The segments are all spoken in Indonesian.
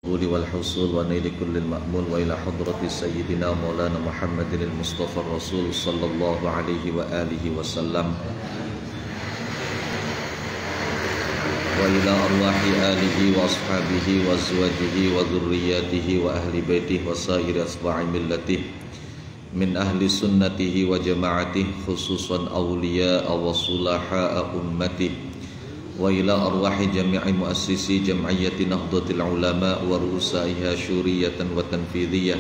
والحصول ونيل كل المأمول وإلى حضرة سيدنا مولانا محمد المصطفى الرسول صلى الله عليه وآله وسلم وإلى أرواح آله وأصحابه وأزواجه وذرياته وأهل بيته وسائر أتباع ملته من أهل سنته وجماعته خصوصا أولياء وصلحاء أمته وإلى أرواح جميع مؤسسي جمعية نهضة العلماء ورؤسائها شورية وتنفيذية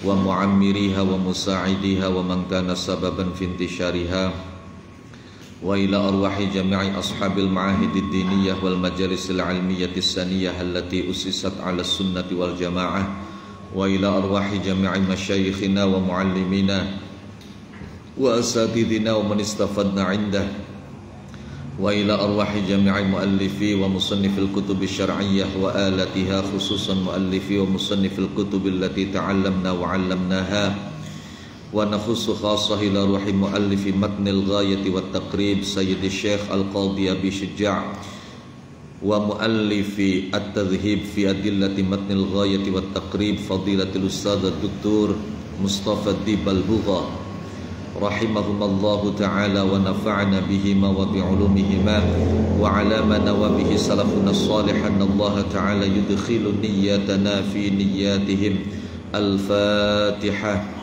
ومعمريها ومساعديها ومن كان سببا في انتشارها وإلى أرواح جميع أصحاب المعاهد الدينية والمجالس العلمية السنية التي أسست على السنة والجماعة وإلى أرواح جميع مشايخنا ومعلمينا وأساتذنا ومن استفدنا عنده وإلى أرواح جميع مؤلفي ومصنف الكتب الشرعية وآلاتها خصوصا مؤلفي ومصنف الكتب التي تعلمنا وعلمناها ونخص خاصة إلى روح مؤلف متن الغاية والتقريب سيد الشيخ القاضي أبي شجاع ومؤلف التذهيب في أدلة متن الغاية والتقريب فضيلة الأستاذ الدكتور مصطفى الديب البغا رحمهما الله تعالى ونفعنا بهما وبعلومهما وعلى ما نوى به سلفنا الصالح أن الله تعالى يدخل نياتنا في نياتهم. الفاتحة.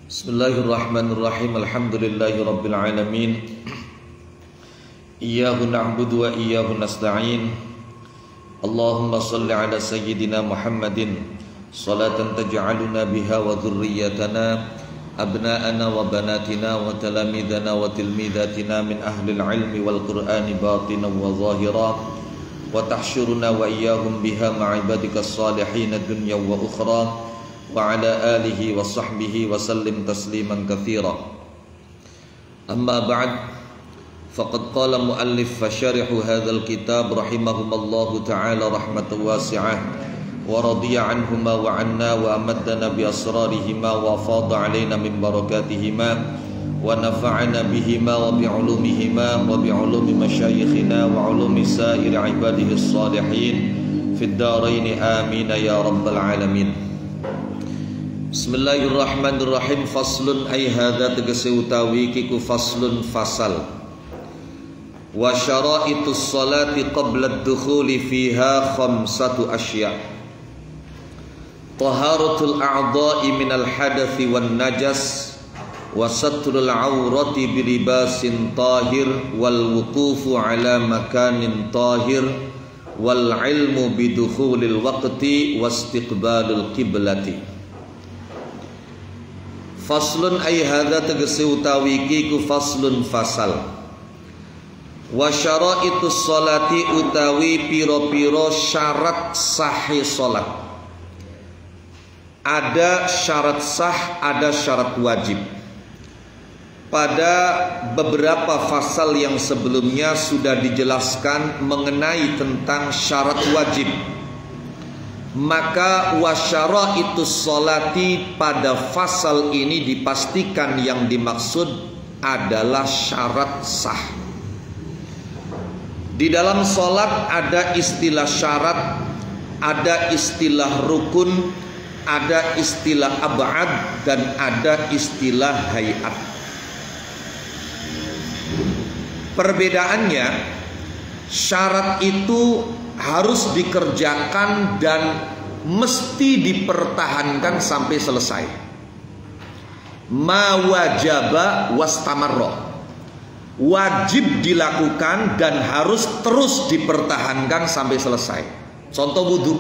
Bismillahirrahmanirrahim. Alhamdulillahi rabbil alamin. Iyyahu na'budu wa iyyahu nasta'in. Allahumma salli ala sayyidina Muhammadin salatan taj'aluna biha wa dhurriyyatana abna'ana wa banatina wa talamidana wa tilmidatina min ahli al-ilmi wal qur'ani batinan wa zahira wa tahsyuruna wa iyyahum biha ma'ibadika as-salihin ad-dunya wa ukhra wa ala alihi wa sahbihi wa sallim tasliman katsira. Amma ba'd, faqad qala muallif fasyarihu hadzal kitab rahimahumallahu ta'ala rahmatan wasi'ah wa radiya anhuma wa anna wa amaddana bi asrarihima wa fada alaina min barakatihima wa nafa'ana bihima wa bi ulumihima wa bi ulumi masyayikhina wa ulumi sa'ir ibadihi as-salihin fid darain amin ya rabbal alamin. Bismillahirrahmanirrahim. Faslun ay hadza tegese utawi kiku faslun fasal. Wa syara'itus salati qabla ad-dukhuli fiha khamsatu asya'. Taharatul a'dha'i minal hadathi wan najas wa satrul 'aurati bilibasin tahir wal wuqufu 'ala makanin tahir wal 'ilmu bidukhulil waqti wastiqbalul qiblati. Faslun ay hadza tegese utawi iki ku faslun fasal. Wa syara'itus sholati utawi piro-piro syarat sahih salat. Ada syarat sah, ada syarat wajib. Pada beberapa fasal yang sebelumnya sudah dijelaskan mengenai tentang syarat wajib. Maka wasyara'itus sholati pada fasal ini dipastikan yang dimaksud adalah syarat sah. Di dalam sholat ada istilah syarat, ada istilah rukun, ada istilah ab'ad, dan ada istilah hayat. Perbedaannya, syarat itu harus dikerjakan dan mesti dipertahankan sampai selesai. Ma wajaba wastamarra, wajib dilakukan dan harus terus dipertahankan sampai selesai. Contoh wudu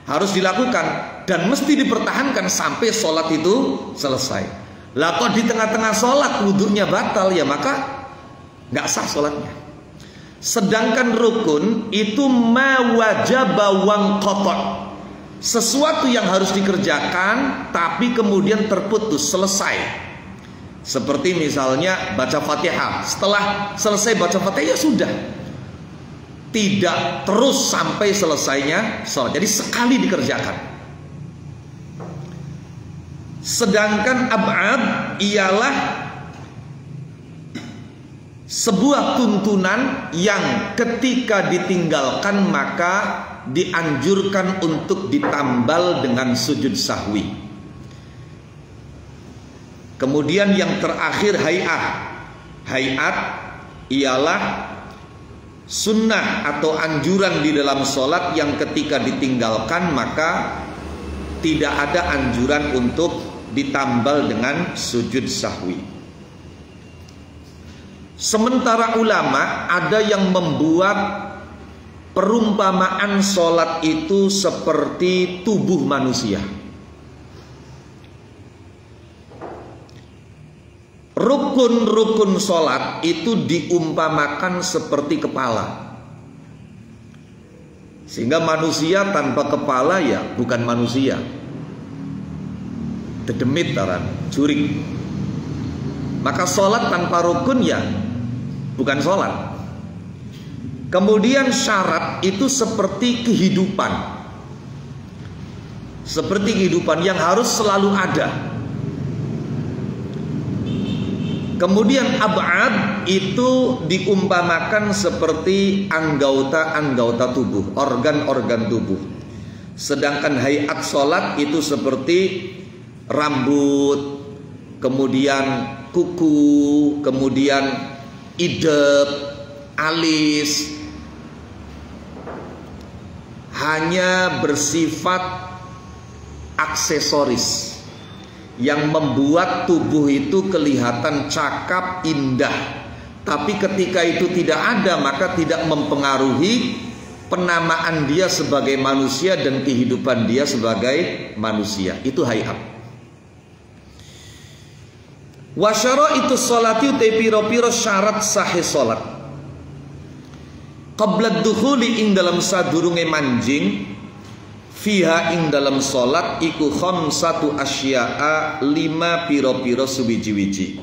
harus dilakukan dan mesti dipertahankan sampai sholat itu selesai. Lah kok di tengah-tengah sholat wudunya batal, ya maka nggak sah sholatnya. Sedangkan rukun itu ma wajaba wanqata, sesuatu yang harus dikerjakan tapi kemudian terputus, selesai. Seperti misalnya baca Fatihah, setelah selesai baca Fatihah ya sudah, tidak terus sampai selesainya sholat. Jadi sekali dikerjakan. Sedangkan ab'ad ialah sebuah tuntunan yang ketika ditinggalkan maka dianjurkan untuk ditambal dengan sujud sahwi. Kemudian yang terakhir hay'at. Hay'at ialah sunnah atau anjuran di dalam sholat yang ketika ditinggalkan maka tidak ada anjuran untuk ditambal dengan sujud sahwi. Sementara ulama ada yang membuat perumpamaan sholat itu seperti tubuh manusia. Rukun-rukun sholat itu diumpamakan seperti kepala. Sehingga manusia tanpa kepala ya bukan manusia. Dedemit taran, jurik. Maka sholat tanpa rukun ya bukan sholat. Kemudian syarat itu seperti kehidupan. Seperti kehidupan yang harus selalu ada. Kemudian ab'ad itu diumpamakan seperti anggota-anggota tubuh, organ-organ tubuh. Sedangkan hayat sholat itu seperti rambut, kemudian kuku, kemudian idep, alis. Hanya bersifat aksesoris yang membuat tubuh itu kelihatan cakap, indah. Tapi ketika itu tidak ada, maka tidak mempengaruhi penamaan dia sebagai manusia dan kehidupan dia sebagai manusia. Itu hayat. Wasyara itu sholati utai piro-piro syarat sahih sholat. Qabla dukhuli ing dalam sadurunge manjing, fiha ing dalam sholat iku khamsatu asya'a 5 piro-piro suwiji-wiji.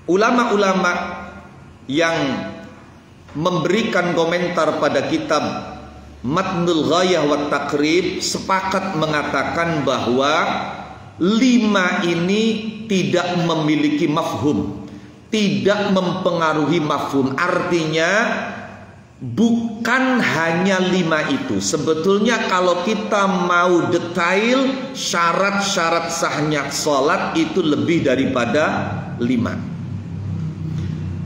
Ulama-ulama yang memberikan komentar pada kitab Matnul Ghayah wa Taqrib sepakat mengatakan bahwa 5 ini tidak memiliki mafhum, tidak mempengaruhi mafhum. Artinya bukan hanya 5 itu. Sebetulnya kalau kita mau detail syarat-syarat sahnya sholat itu lebih daripada 5.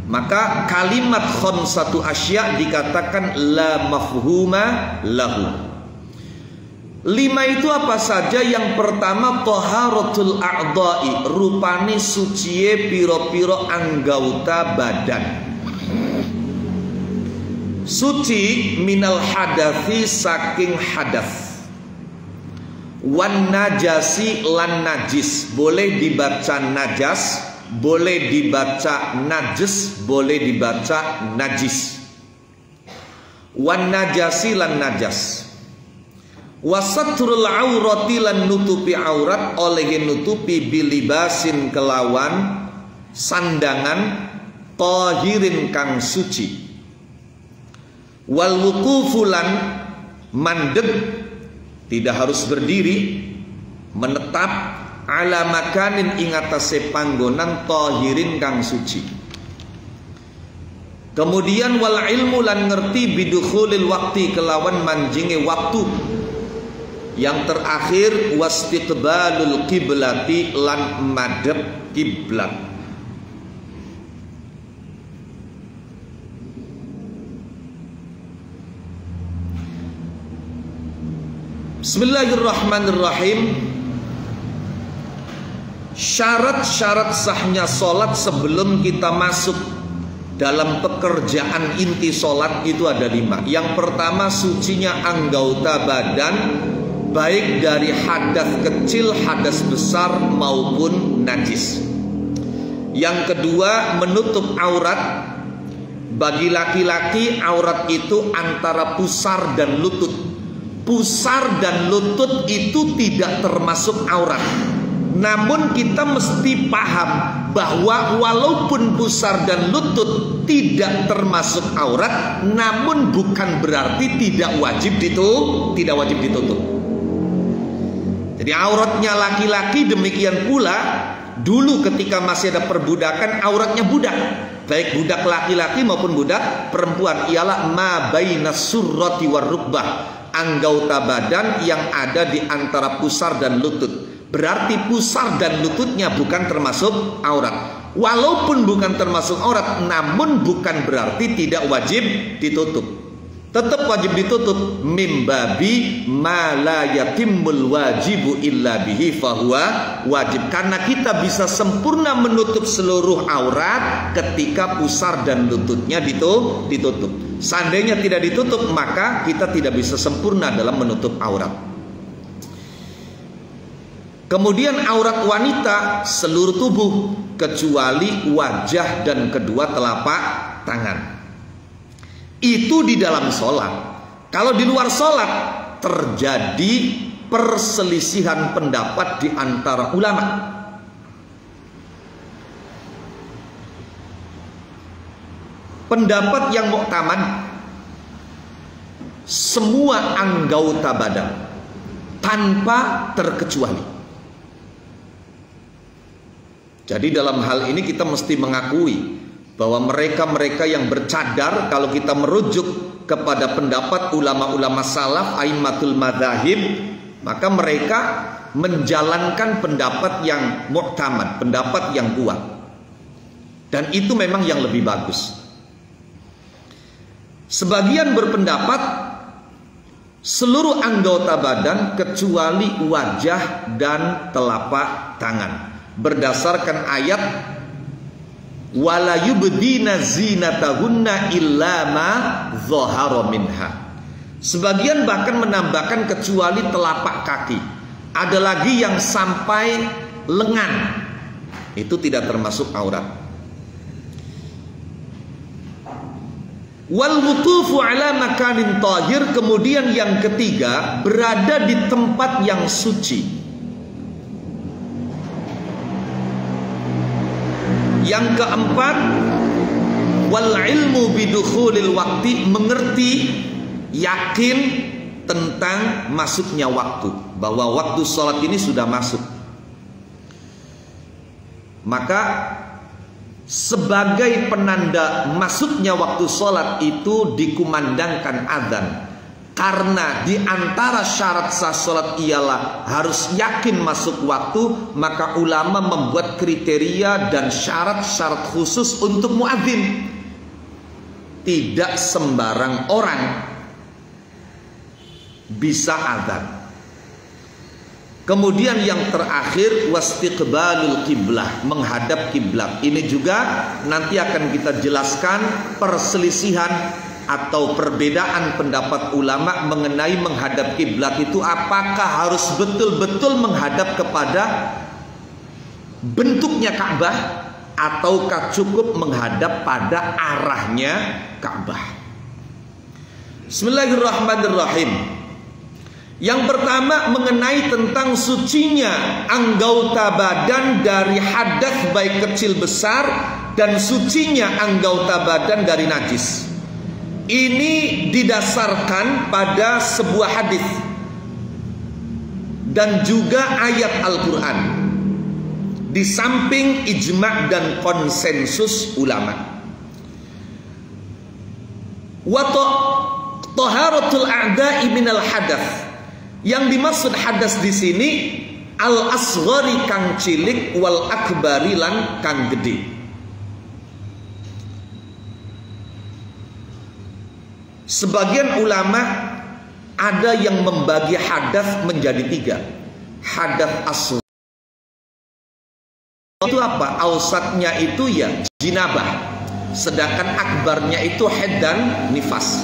Maka kalimat khamsatu asya dikatakan la mafhuma lahu. 5 itu apa saja? Yang pertama taharatul a'dha'i, rupane suciye piro-piro anggauta badan. Suci minal hadathi saking hadas. Wan najasi lan najis. Boleh dibaca najas, boleh dibaca najis, boleh dibaca najis. Wan najasi lan najas. Wasatrul aurati lan nutupi aurat, oleh nutupi bilibasin kelawan sandangan tahirin kang suci. Wal wuqufulan mandeg, tidak harus berdiri, menetap ala makanin ing atase panggonan tahirin kang suci. Kemudian wal ilmu lan ngerti bidukhulil waqti kelawan manjinge waktu. Yang terakhir wastiqbalul qiblati lan madhep kiblat. Bismillahirrahmanirrahim. Syarat-syarat sahnya sholat sebelum kita masuk dalam pekerjaan inti sholat itu ada 5. Yang pertama sucinya anggota badan, baik dari hadas kecil, hadas besar maupun najis. Yang kedua menutup aurat. Bagi laki-laki aurat itu antara pusar dan lutut. Pusar dan lutut itu tidak termasuk aurat. Namun kita mesti paham bahwa walaupun pusar dan lutut tidak termasuk aurat, namun bukan berarti tidak wajib ditutup. Jadi auratnya laki-laki demikian pula dulu ketika masih ada perbudakan, auratnya budak, baik budak laki-laki maupun budak perempuan, ialah ma bainas surrati war rukbah, anggota badan yang ada di antara pusar dan lutut. Berarti pusar dan lututnya bukan termasuk aurat. Walaupun bukan termasuk aurat, namun bukan berarti tidak wajib ditutup. Tetap wajib ditutup. Mimbabi ma la yatimmul wajibu illa bihi fahuwa wajib. Karena kita bisa sempurna menutup seluruh aurat ketika pusar dan lututnya ditutup. Seandainya tidak ditutup, maka kita tidak bisa sempurna dalam menutup aurat. Kemudian aurat wanita seluruh tubuh kecuali wajah dan kedua telapak tangan. Itu di dalam sholat. Kalau di luar sholat terjadi perselisihan pendapat di antara ulama. Pendapat yang muktamad, semua anggota badan tanpa terkecuali. Jadi dalam hal ini kita mesti mengakui bahwa mereka-mereka yang bercadar, kalau kita merujuk kepada pendapat ulama-ulama salaf, aimmatul madzahib, maka mereka menjalankan pendapat yang muktamad, pendapat yang kuat. Dan itu memang yang lebih bagus. Sebagian berpendapat seluruh anggota badan kecuali wajah dan telapak tangan, berdasarkan ayat wala yubdina zinatahunna illa ma dhahara minha. Sebagian bahkan menambahkan kecuali telapak kaki. Ada lagi yang sampai lengan, itu tidak termasuk aurat. Wal wutufu ala makanin tahir. Kemudian yang ketiga, berada di tempat yang suci. Yang keempat, wal ilmu bidukhulil waktu, mengerti, yakin tentang masuknya waktu, bahwa waktu sholat ini sudah masuk. Maka sebagai penanda masuknya waktu sholat itu dikumandangkan azan. Karena di antara syarat sah sholat ialah harus yakin masuk waktu, maka ulama membuat kriteria dan syarat-syarat khusus untuk muadzin. Tidak sembarang orang bisa azan. Kemudian yang terakhir, wastiqbalul qiblah, menghadap kiblat. Ini juga nanti akan kita jelaskan perselisihan atau perbedaan pendapat ulama mengenai menghadap kiblat itu, apakah harus betul-betul menghadap kepada bentuknya Ka'bah ataukah cukup menghadap pada arahnya Ka'bah. Bismillahirrahmanirrahim. Yang pertama mengenai tentang sucinya anggota badan dari hadas baik kecil besar, dan sucinya anggota badan dari najis. Ini didasarkan pada sebuah hadis dan juga ayat Al-Quran, di samping ijma' dan konsensus ulama. Wa taharatul a'da'i minal hadath. Yang dimaksud hadas di sini al-asghari kang cilik, wal akbari lan kang gede. Sebagian ulama ada yang membagi hadas menjadi tiga. Hadas asghar itu apa? Ausatnya itu ya jinabah, sedangkan akbarnya itu haid dan nifas.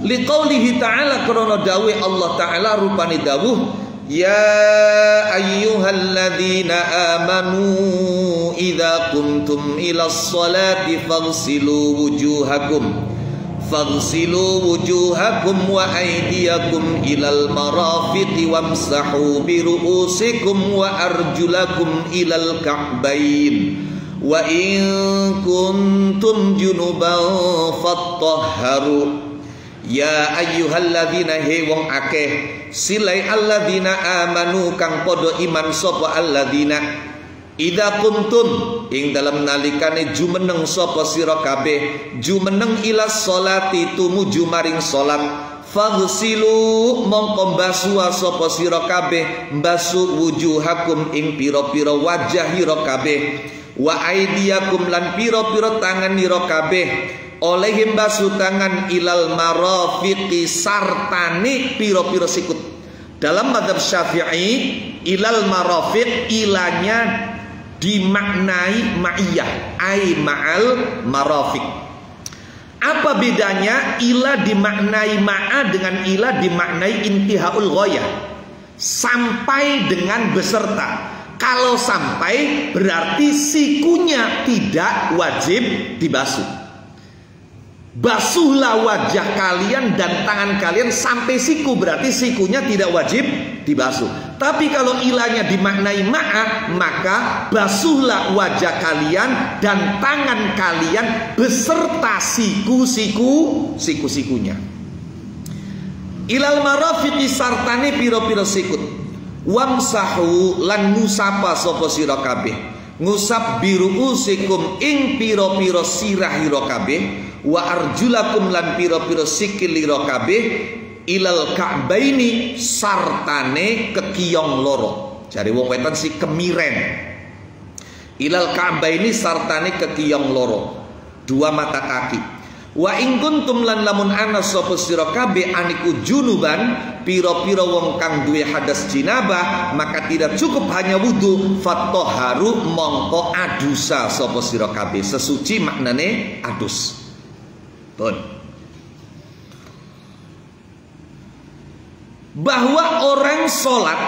Liqaulihi ta'ala, karena dawuh Allah Ta'ala rupani dawuh, ya ayyuhalladzina amanu idza qumtum ilas salati faghsilu wujuhakum faghsilu wujuhakum wa aydiyakum ilal marafiqi wamsahu bi ru'usikum wa arjulakum ilal ka'bain wa in kuntum junuban fattahharu. Ya ayyuhalladzina he wong akeh silai alladzina amanu kang podo iman sapa alladzina idza kuntum ing dalam nalikane jumeneng sapa sira kabeh jumeneng ila sholati tumuju maring salat faghsilu mongko mbasuh sapa sira kabeh mbasuh wujuhakum ing pira-pira wajah ira kabeh wa aidiyakum lan pira-pira tangan ira kabeh oleh basuh tangan ilal marafiqi sartane piro-piro sikut. Dalam mazhab Syafi'i ilal marafiq ilanya dimaknai ma'iyah ai ma'al marafiq. Apa bedanya ila dimaknai ma'a dengan ila dimaknai intihaul ghayah, sampai dengan beserta. Kalau sampai berarti sikunya tidak wajib dibasuh. Basuhlah wajah kalian dan tangan kalian sampai siku, berarti sikunya tidak wajib dibasuh. Tapi kalau ilahnya dimaknai ma'a, maka basuhlah wajah kalian dan tangan kalian beserta siku-sikunya. Ilal marafiqi sartane piro-piro sikut. Wamsahu lan ngusapa sapa sira kabeh. Ngusap biruusikum ing piro-piro sirah ira kabeh. Wa arjulakum lan piro-piro sikil ira kabeh ilal ka'baini sartane kekiyong loro. Jare wong wetan si kemiren. Ilal ka'baini sartane kekiyong loro. Dua mata kaki. Wa in kuntum lan lamun ana sapa sira kabeh aniku junuban piro-piro wong kang duwe hadas jinabah maka tidak cukup hanya wudu fattoharu mongko adusa sapa sira kabeh. Sesuci maknane adus. Bahwa orang sholat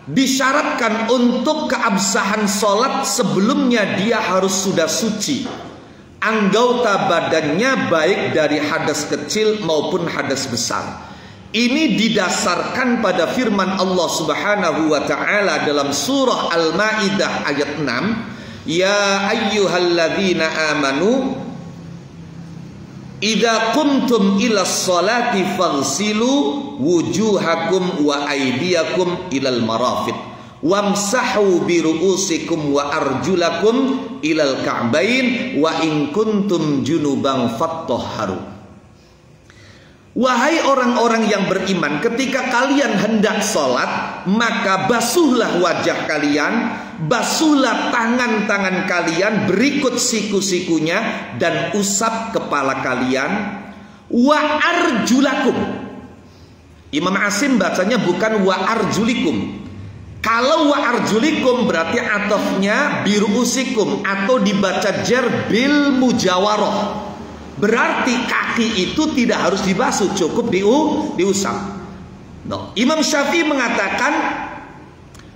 disyaratkan untuk keabsahan sholat sebelumnya dia harus sudah suci anggota badannya baik dari hadas kecil maupun hadas besar. Ini didasarkan pada firman Allah Subhanahu wa taala dalam surah Al-Maidah ayat 6, ya ayyuhalladzina amanu idza qumtum ila sholati faghsilu wujuhakum wa aydiyakum ilal marafiq wamsahu bi ru'usikum wa arjulakum ilal ka'bain wa in kuntum junuban fattahharu. Wahai orang-orang yang beriman, ketika kalian hendak sholat, maka basuhlah wajah kalian, basuhlah tangan-tangan kalian, berikut siku-sikunya, dan usap kepala kalian. Wa arjulakum. Imam Asim bacanya bukan wa arjulikum. Kalau wa arjulikum berarti atofnya biruusikum atau dibaca jar bil mujawaroh. Berarti kaki itu tidak harus dibasuh, cukup diusap. No. Imam Syafi'i mengatakan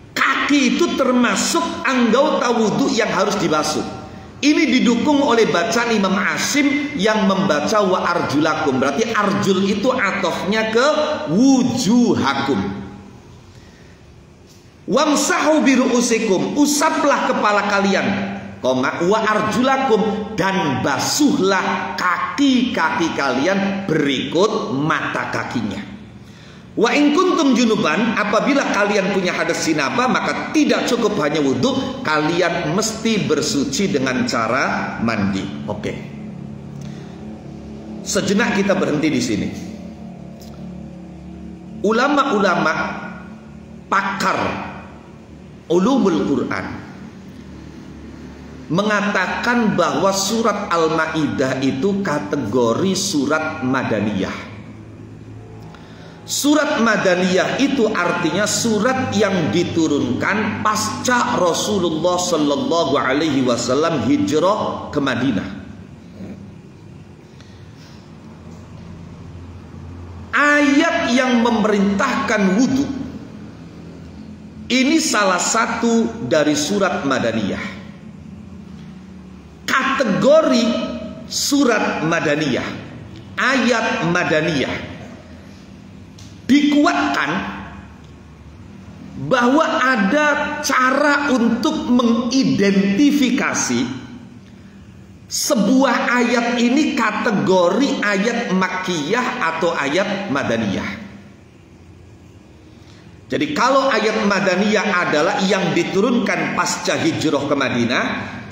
kaki itu termasuk anggota wudhu yang harus dibasuh. Ini didukung oleh bacaan Imam Asim yang membaca wa arjulakum. Berarti arjul itu atofnya ke wujuhakum. Wamsahu biru'usikum, usaplah kepala kalian, wa arjulakum, dan basuhlah kaki-kaki kalian berikut mata kakinya. Wa in kuntum junuban, apabila kalian punya hadas jinabah maka tidak cukup hanya wudhu, kalian mesti bersuci dengan cara mandi. Oke. Sejenak kita berhenti di sini. Ulama-ulama pakar ulumul Quran mengatakan bahwa surat Al-Maidah itu kategori surat Madaniyah. Surat Madaniyah itu artinya surat yang diturunkan pasca Rasulullah Sallallahu Alaihi Wasallam hijrah ke Madinah. Ayat yang memerintahkan wudhu ini salah satu dari surat Madaniyah. Kategori surat Madaniyah ayat madaniyah dikuatkan bahwa ada cara untuk mengidentifikasi sebuah ayat ini kategori ayat makkiyah atau ayat madaniyah. Jadi kalau ayat madaniyah adalah yang diturunkan pasca hijrah ke Madinah,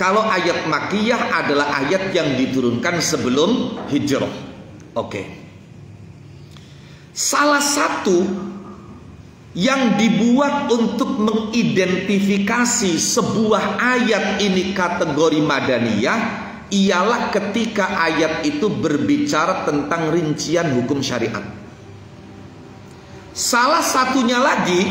kalau ayat makkiyah adalah ayat yang diturunkan sebelum hijrah. Oke. Salah satu yang dibuat untuk mengidentifikasi sebuah ayat ini kategori madaniyah ialah ketika ayat itu berbicara tentang rincian hukum syariat. Salah satunya lagi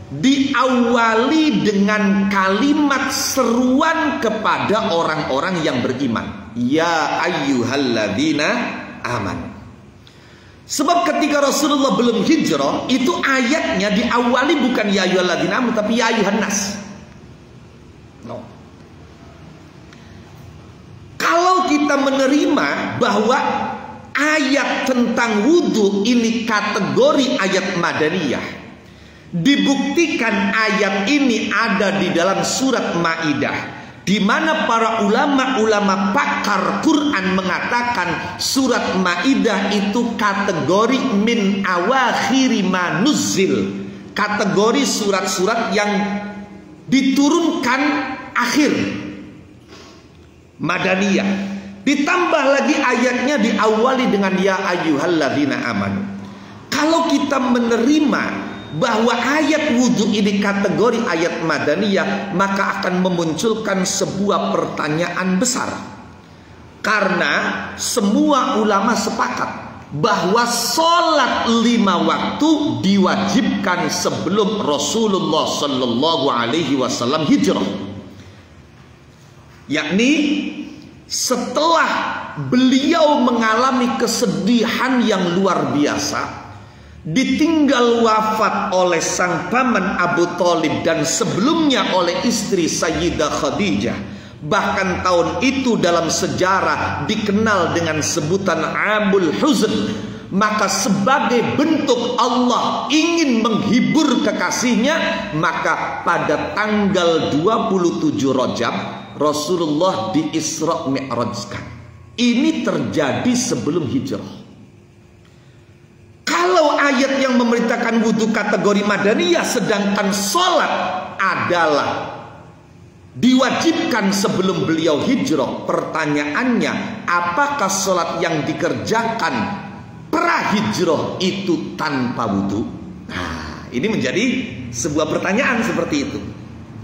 diawali dengan kalimat seruan kepada orang-orang yang beriman. Ya ayyuhalladzina amanu. Sebab ketika Rasulullah belum hijrah, itu ayatnya diawali bukan ya ayyuhalladzina amanu tapi ya ayyuhan nas. No. Kalau kita menerima bahwa ayat tentang wudhu ini kategori ayat madaniyah, dibuktikan ayat ini ada di dalam surat Maidah, di mana para ulama-ulama pakar Quran mengatakan surat Maidah itu kategori min awakhiri ma nuzzil, kategori surat-surat yang diturunkan akhir madaniyah. Ditambah lagi ayatnya diawali dengan ya ayyuhalladzina amanu. Kalau kita menerima bahwa ayat wudhu ini kategori ayat madaniyah, maka akan memunculkan sebuah pertanyaan besar. Karena semua ulama sepakat bahwa sholat 5 waktu diwajibkan sebelum Rasulullah Sallallahu Alaihi Wasallam hijrah, yakni setelah beliau mengalami kesedihan yang luar biasa, ditinggal wafat oleh sang paman Abu Thalib dan sebelumnya oleh istri Sayyidah Khadijah. Bahkan tahun itu dalam sejarah dikenal dengan sebutan Amul Huzn. Maka sebagai bentuk Allah ingin menghibur kekasihnya, maka pada tanggal 27 Rajab Rasulullah di Isra Mi'rajkan. Ini terjadi sebelum hijrah. Kalau ayat yang memerintahkan wudhu kategori madaniyah, sedangkan sholat adalah diwajibkan sebelum beliau hijrah, pertanyaannya, apakah sholat yang dikerjakan pra-hijrah itu tanpa wudhu? Nah, ini menjadi sebuah pertanyaan seperti itu.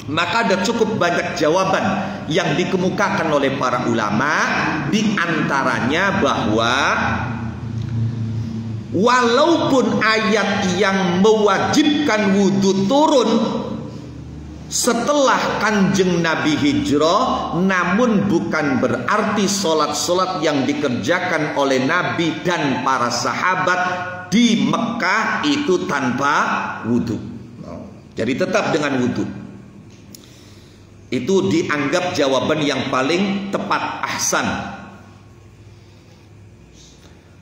Maka ada cukup banyak jawaban yang dikemukakan oleh para ulama, di antaranya bahwa walaupun ayat yang mewajibkan wudhu turun setelah kanjeng Nabi hijrah, namun bukan berarti sholat-sholat yang dikerjakan oleh Nabi dan para sahabat di Mekah itu tanpa wudhu. Jadi tetap dengan wudhu. Itu dianggap jawaban yang paling tepat, ahsan.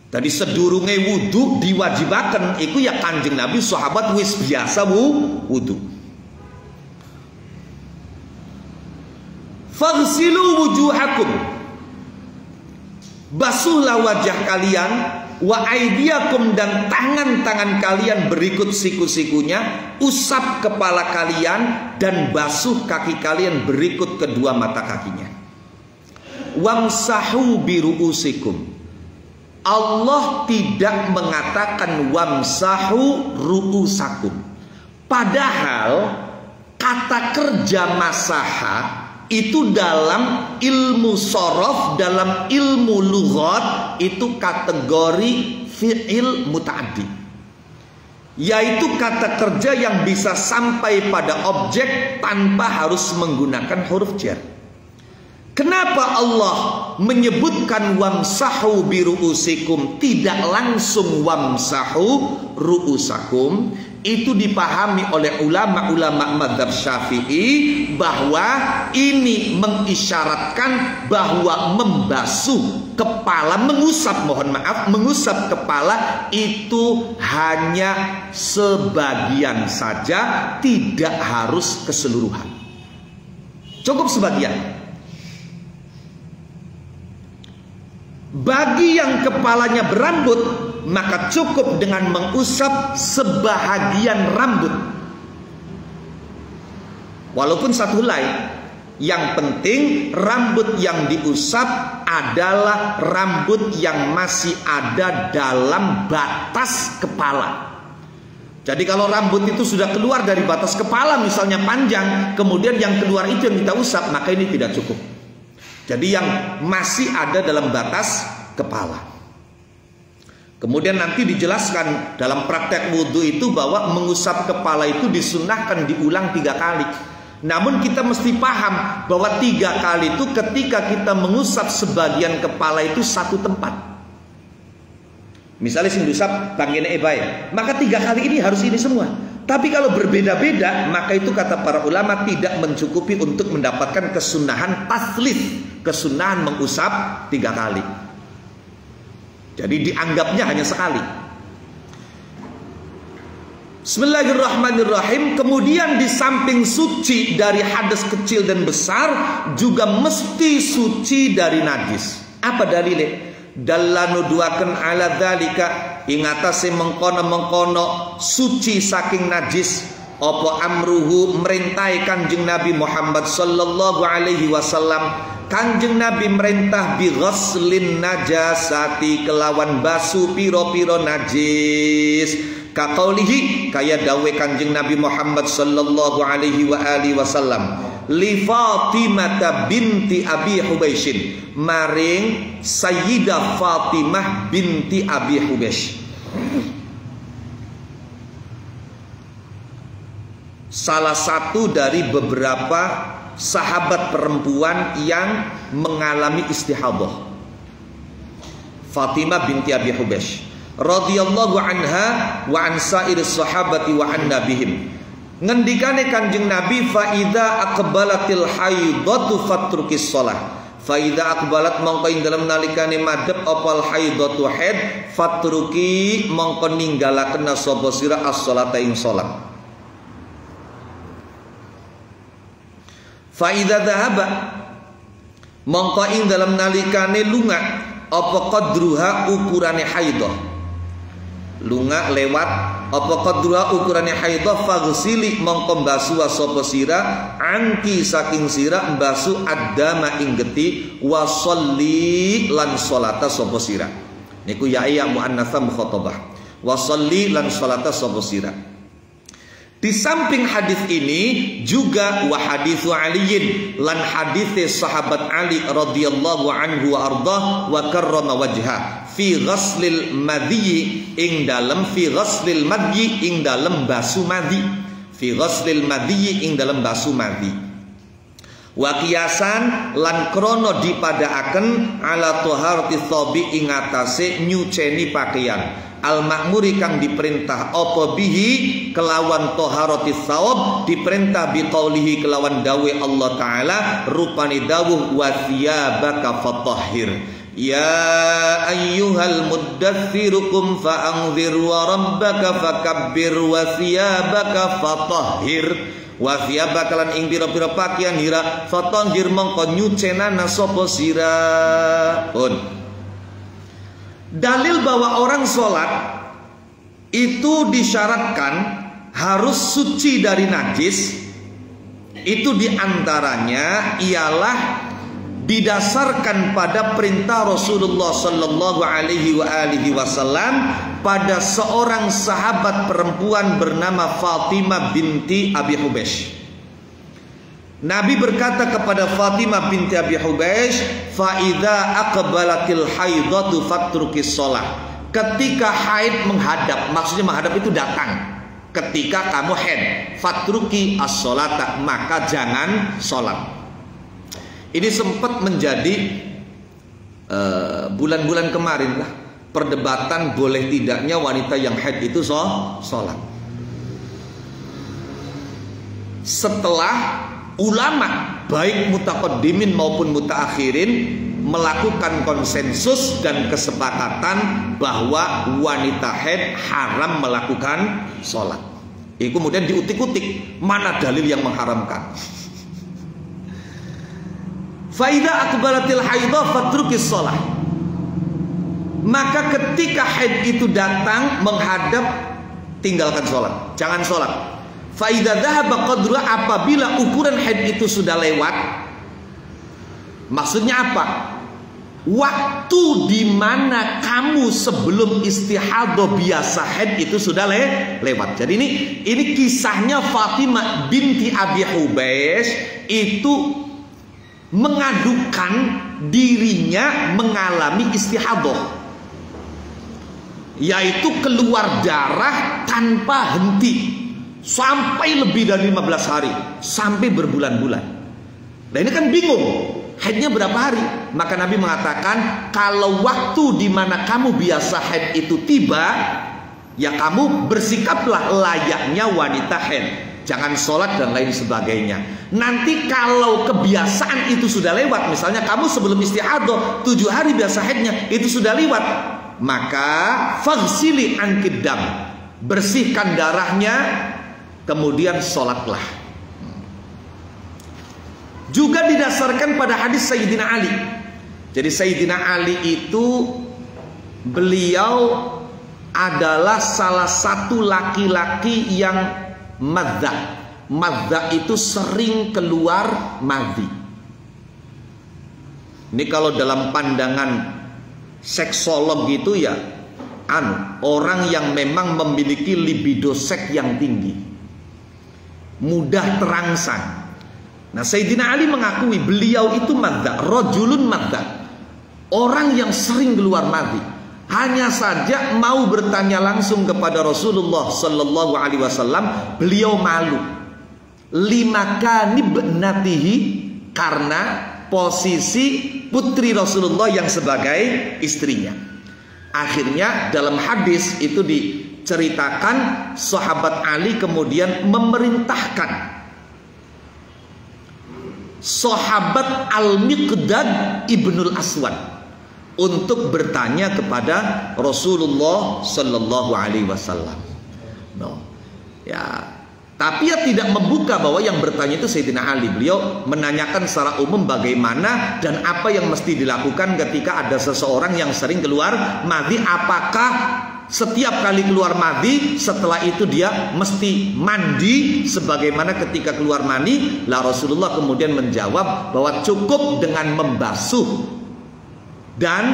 Tadi sedurunge wudhu diwajibakan, itu ya kanjeng Nabi sahabat wis biasa wudhu. Faghsilu wujuhakum, basuhlah wajah kalian, wa aidiakum, dan tangan-tangan kalian berikut siku-sikunya, usap kepala kalian dan basuh kaki kalian berikut kedua mata kakinya. Wamsahu biru'usikum. Allah tidak mengatakan wamsahu ru'usakum. Padahal kata kerja masaha itu dalam ilmu shorof, dalam ilmu lughat, itu kategori fi'il muta'addi, yaitu kata kerja yang bisa sampai pada objek tanpa harus menggunakan huruf jar. Kenapa Allah menyebutkan wamsahu biru'usikum, tidak langsung wamsahu ru'usakum? Itu dipahami oleh ulama-ulama mazhab Syafi'i bahwa ini mengisyaratkan bahwa membasuh kepala, mengusap kepala itu hanya sebagian saja, tidak harus keseluruhan. Cukup sebagian. Bagi yang kepalanya berambut, maka cukup dengan mengusap sebahagian rambut. Walaupun satu helai, yang penting rambut yang diusap adalah rambut yang masih ada dalam batas kepala. Jadi kalau rambut itu sudah keluar dari batas kepala, misalnya panjang, kemudian yang keluar itu yang kita usap, maka ini tidak cukup. Jadi yang masih ada dalam batas kepala. Kemudian nanti dijelaskan dalam praktek wudhu itu bahwa mengusap kepala itu disunnahkan diulang 3 kali. Namun kita mesti paham bahwa 3 kali itu ketika kita mengusap sebagian kepala itu satu tempat. Misalnya sing diusap bangkene bae, maka 3 kali ini harus ini semua. Tapi kalau berbeda-beda, maka itu kata para ulama tidak mencukupi untuk mendapatkan kesunahan taslith, kesunahan mengusap 3 kali. Jadi dianggapnya hanya sekali. Bismillahirrahmanirrahim. Kemudian di samping suci dari hadas kecil dan besar, juga mesti suci dari najis. Apa dalilnya? Dalla nuduaken ala dzalika, ing atase mengkono-mengkono suci saking najis apa amruhu merintai Kanjeng Nabi Muhammad sallallahu alaihi wasallam. Kanjeng Nabi merintah bi ghaslin najasati, kelawan basu piro-piro najis. Kaqaulihi, kaya dawe Kanjeng Nabi Muhammad sallallahu alaihi wa alihi wasallam, li Fatimah binti Abi Hubaisyin, maring Sayyidah Fatimah binti Abi Hubaisy. Salah satu dari beberapa sahabat perempuan yang mengalami istihadah, Fatimah binti Abi Hubaisy radhiyallahu anha wa an sairis sahabati wa an nabihim. Ngendikane Kanjeng Nabi, fa idza aqbalatil haidatu fatrukis shalah, fa idza aqbalat mongko ing dalem nalikane madhep opal haidatu haid, fatruki mongko ninggalaken sapa sira as-shalata ing salat. Fa idza dhahaba mongko ing dalem nalikane lunga apa qadruha ukurane haidah, lunga lewat apa qadruha ukurane haidah, faghsili mongko mbasu sapa sira anki saking sira mbasu adama ing geti, wasolli lan salata sapa sira. Niku ya muannatsa mukhatabah, wasolli lan salata sapa sira. Di samping hadis ini juga wa haditsu Aliin, lan hadits sahabat Ali radhiyallahu anhu wa ardah wa karrama wajha fi ghaslil madhi ing dalem, fi ghaslil madhi ing dalem basu madhi, fi ghaslil madhi ing dalem basu madhi. Wa qiyasan lan krono dipadaaken ala taharati thobi ing atase nyuceni pakaian, al makmuri kang diperintah apa bihi kelawan taharati thawab, diperintah bi qaulihi kelawan dawe Allah taala rupani dawuh wa thiyabaka fatahhir ya ayyuhal muddatsirukum fa'anzir wa rabbaka fakabbir wa thiyabaka fatahhir, wa thiyabaka lan ing pira-pira pakaian hira fatahhir mongko nyucenana sapa sira. Dalil bahwa orang sholat itu disyaratkan harus suci dari najis, itu diantaranya ialah didasarkan pada perintah Rasulullah Sallallahu Alaihi Wasallam pada seorang sahabat perempuan bernama Fatimah binti Abi Hubaisy. Nabi berkata kepada Fatimah binti Abi Hubaisy, fa idza aqbalatil haidatu fatrukis shalah. Ketika haid menghadap, maksudnya menghadap itu datang. Ketika kamu haid, fatruki as-sholata, maka jangan sholat. Ini sempat menjadi bulan-bulan kemarin lah perdebatan boleh tidaknya wanita yang haid itu sholat. setelah ulama baik mutaqaddimin maupun mutaakhirin melakukan konsensus dan kesepakatan bahwa wanita haid haram melakukan sholat. Kemudian diutik-utik mana dalil yang mengharamkan. Faida akbaratil haidah fatrukis sholat. Maka ketika haid itu datang menghadap, tinggalkan sholat, jangan sholat. Faida dhahaba qadruha, apabila ukuran haid itu sudah lewat. Maksudnya apa? Waktu di mana kamu sebelum istihadah biasa haid itu sudah lewat. Jadi ini kisahnya Fatimah binti Abi Hubaisy itu mengadukan dirinya mengalami istihadah, yaitu keluar darah tanpa henti sampai lebih dari 15 hari, sampai berbulan-bulan. Nah ini kan bingung, haidnya berapa hari? Maka Nabi mengatakan, kalau waktu di mana kamu biasa haid itu tiba, ya kamu bersikaplah layaknya wanita haid, jangan sholat dan lain sebagainya. Nanti kalau kebiasaan itu sudah lewat, misalnya kamu sebelum istihadah 7 hari biasa haidnya itu sudah lewat, maka faghsili ankid dam, bersihkan darahnya, kemudian sholatlah. Juga didasarkan pada hadis Sayyidina Ali. Jadi Sayyidina Ali itu beliau adalah salah satu laki-laki yang madza. Madza itu sering keluar madhi. Ini kalau dalam pandangan seksolog gitu ya, orang yang memang memiliki libido seks yang tinggi, mudah terangsang. Nah Sayyidina Ali mengakui beliau itu madza, rajulun madza, orang yang sering keluar madhi. Hanya saja mau bertanya langsung kepada Rasulullah Sallallahu Alaihi Wasallam, beliau malu. Lima kanibnatihi, karena posisi putri Rasulullah yang sebagai istrinya. Akhirnya dalam hadis itu diceritakan sahabat Ali kemudian memerintahkan sahabat Al-Miqdad ibnul Aswad untuk bertanya kepada Rasulullah Sallallahu Alaihi Wasallam. Tapi ya tidak membuka bahwa yang bertanya itu Sayyidina Ali. Beliau menanyakan secara umum bagaimana dan apa yang mesti dilakukan ketika ada seseorang yang sering keluar madhi. Apakah setiap kali keluar madhi setelah itu dia mesti mandi sebagaimana ketika keluar mani? Lah Rasulullah kemudian menjawab bahwa cukup dengan membasuh dan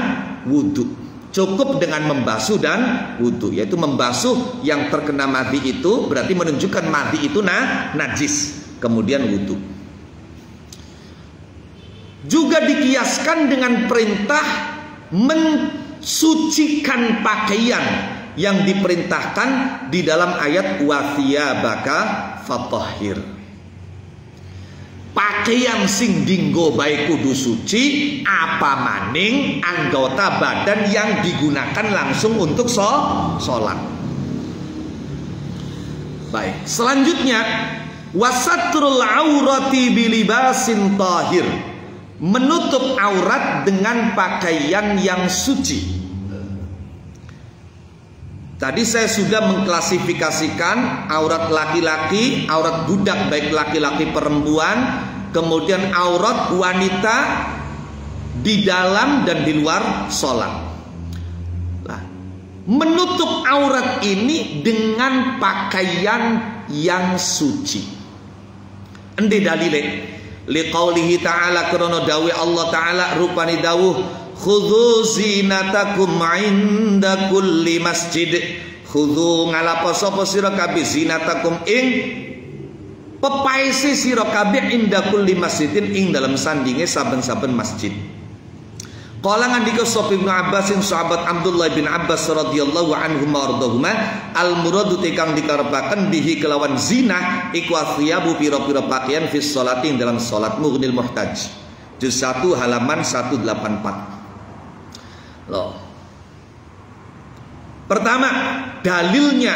wudhu. Cukup dengan membasuh dan wudhu, yaitu membasuh yang terkena madhi itu berarti menunjukkan madhi itu najis, kemudian wudhu. Juga dikiaskan dengan perintah mensucikan pakaian yang diperintahkan di dalam ayat wa thiyabaka fatahhir. Pakaian sing dinggo baik kudu suci, apa maning anggota badan yang digunakan langsung untuk sholat. Baik, selanjutnya wasatrul aurati bilibasin tahir, menutup aurat dengan pakaian yang suci. Tadi saya sudah mengklasifikasikan aurat laki-laki, aurat budak baik laki-laki perempuan, kemudian aurat wanita di dalam dan di luar sholat. Nah, menutup aurat ini dengan pakaian yang suci. Endi dalile? Liqaulihi ta'ala, karena dawuh Allah ta'ala rupani dawuh khudhu zinatakum inda kulli masjid. Khudhu ngalapo sapa sira kabeh zinatakum ing pepaisi sira kabeh inda kulli masjidin ing dalam sandinge saben-saben masjid. Qala ngandika sapa Ibnu Abbas sing sahabat Abdullah bin Abbas radhiyallahu anhu mardhahuma, al muradu tekang dikarepaken bihi kelawan zina iku athiyabu pira-pira pakaian fi sholati dalam salat. Mughnil Muhtaj juz 1 halaman 184. Loh. Pertama, dalilnya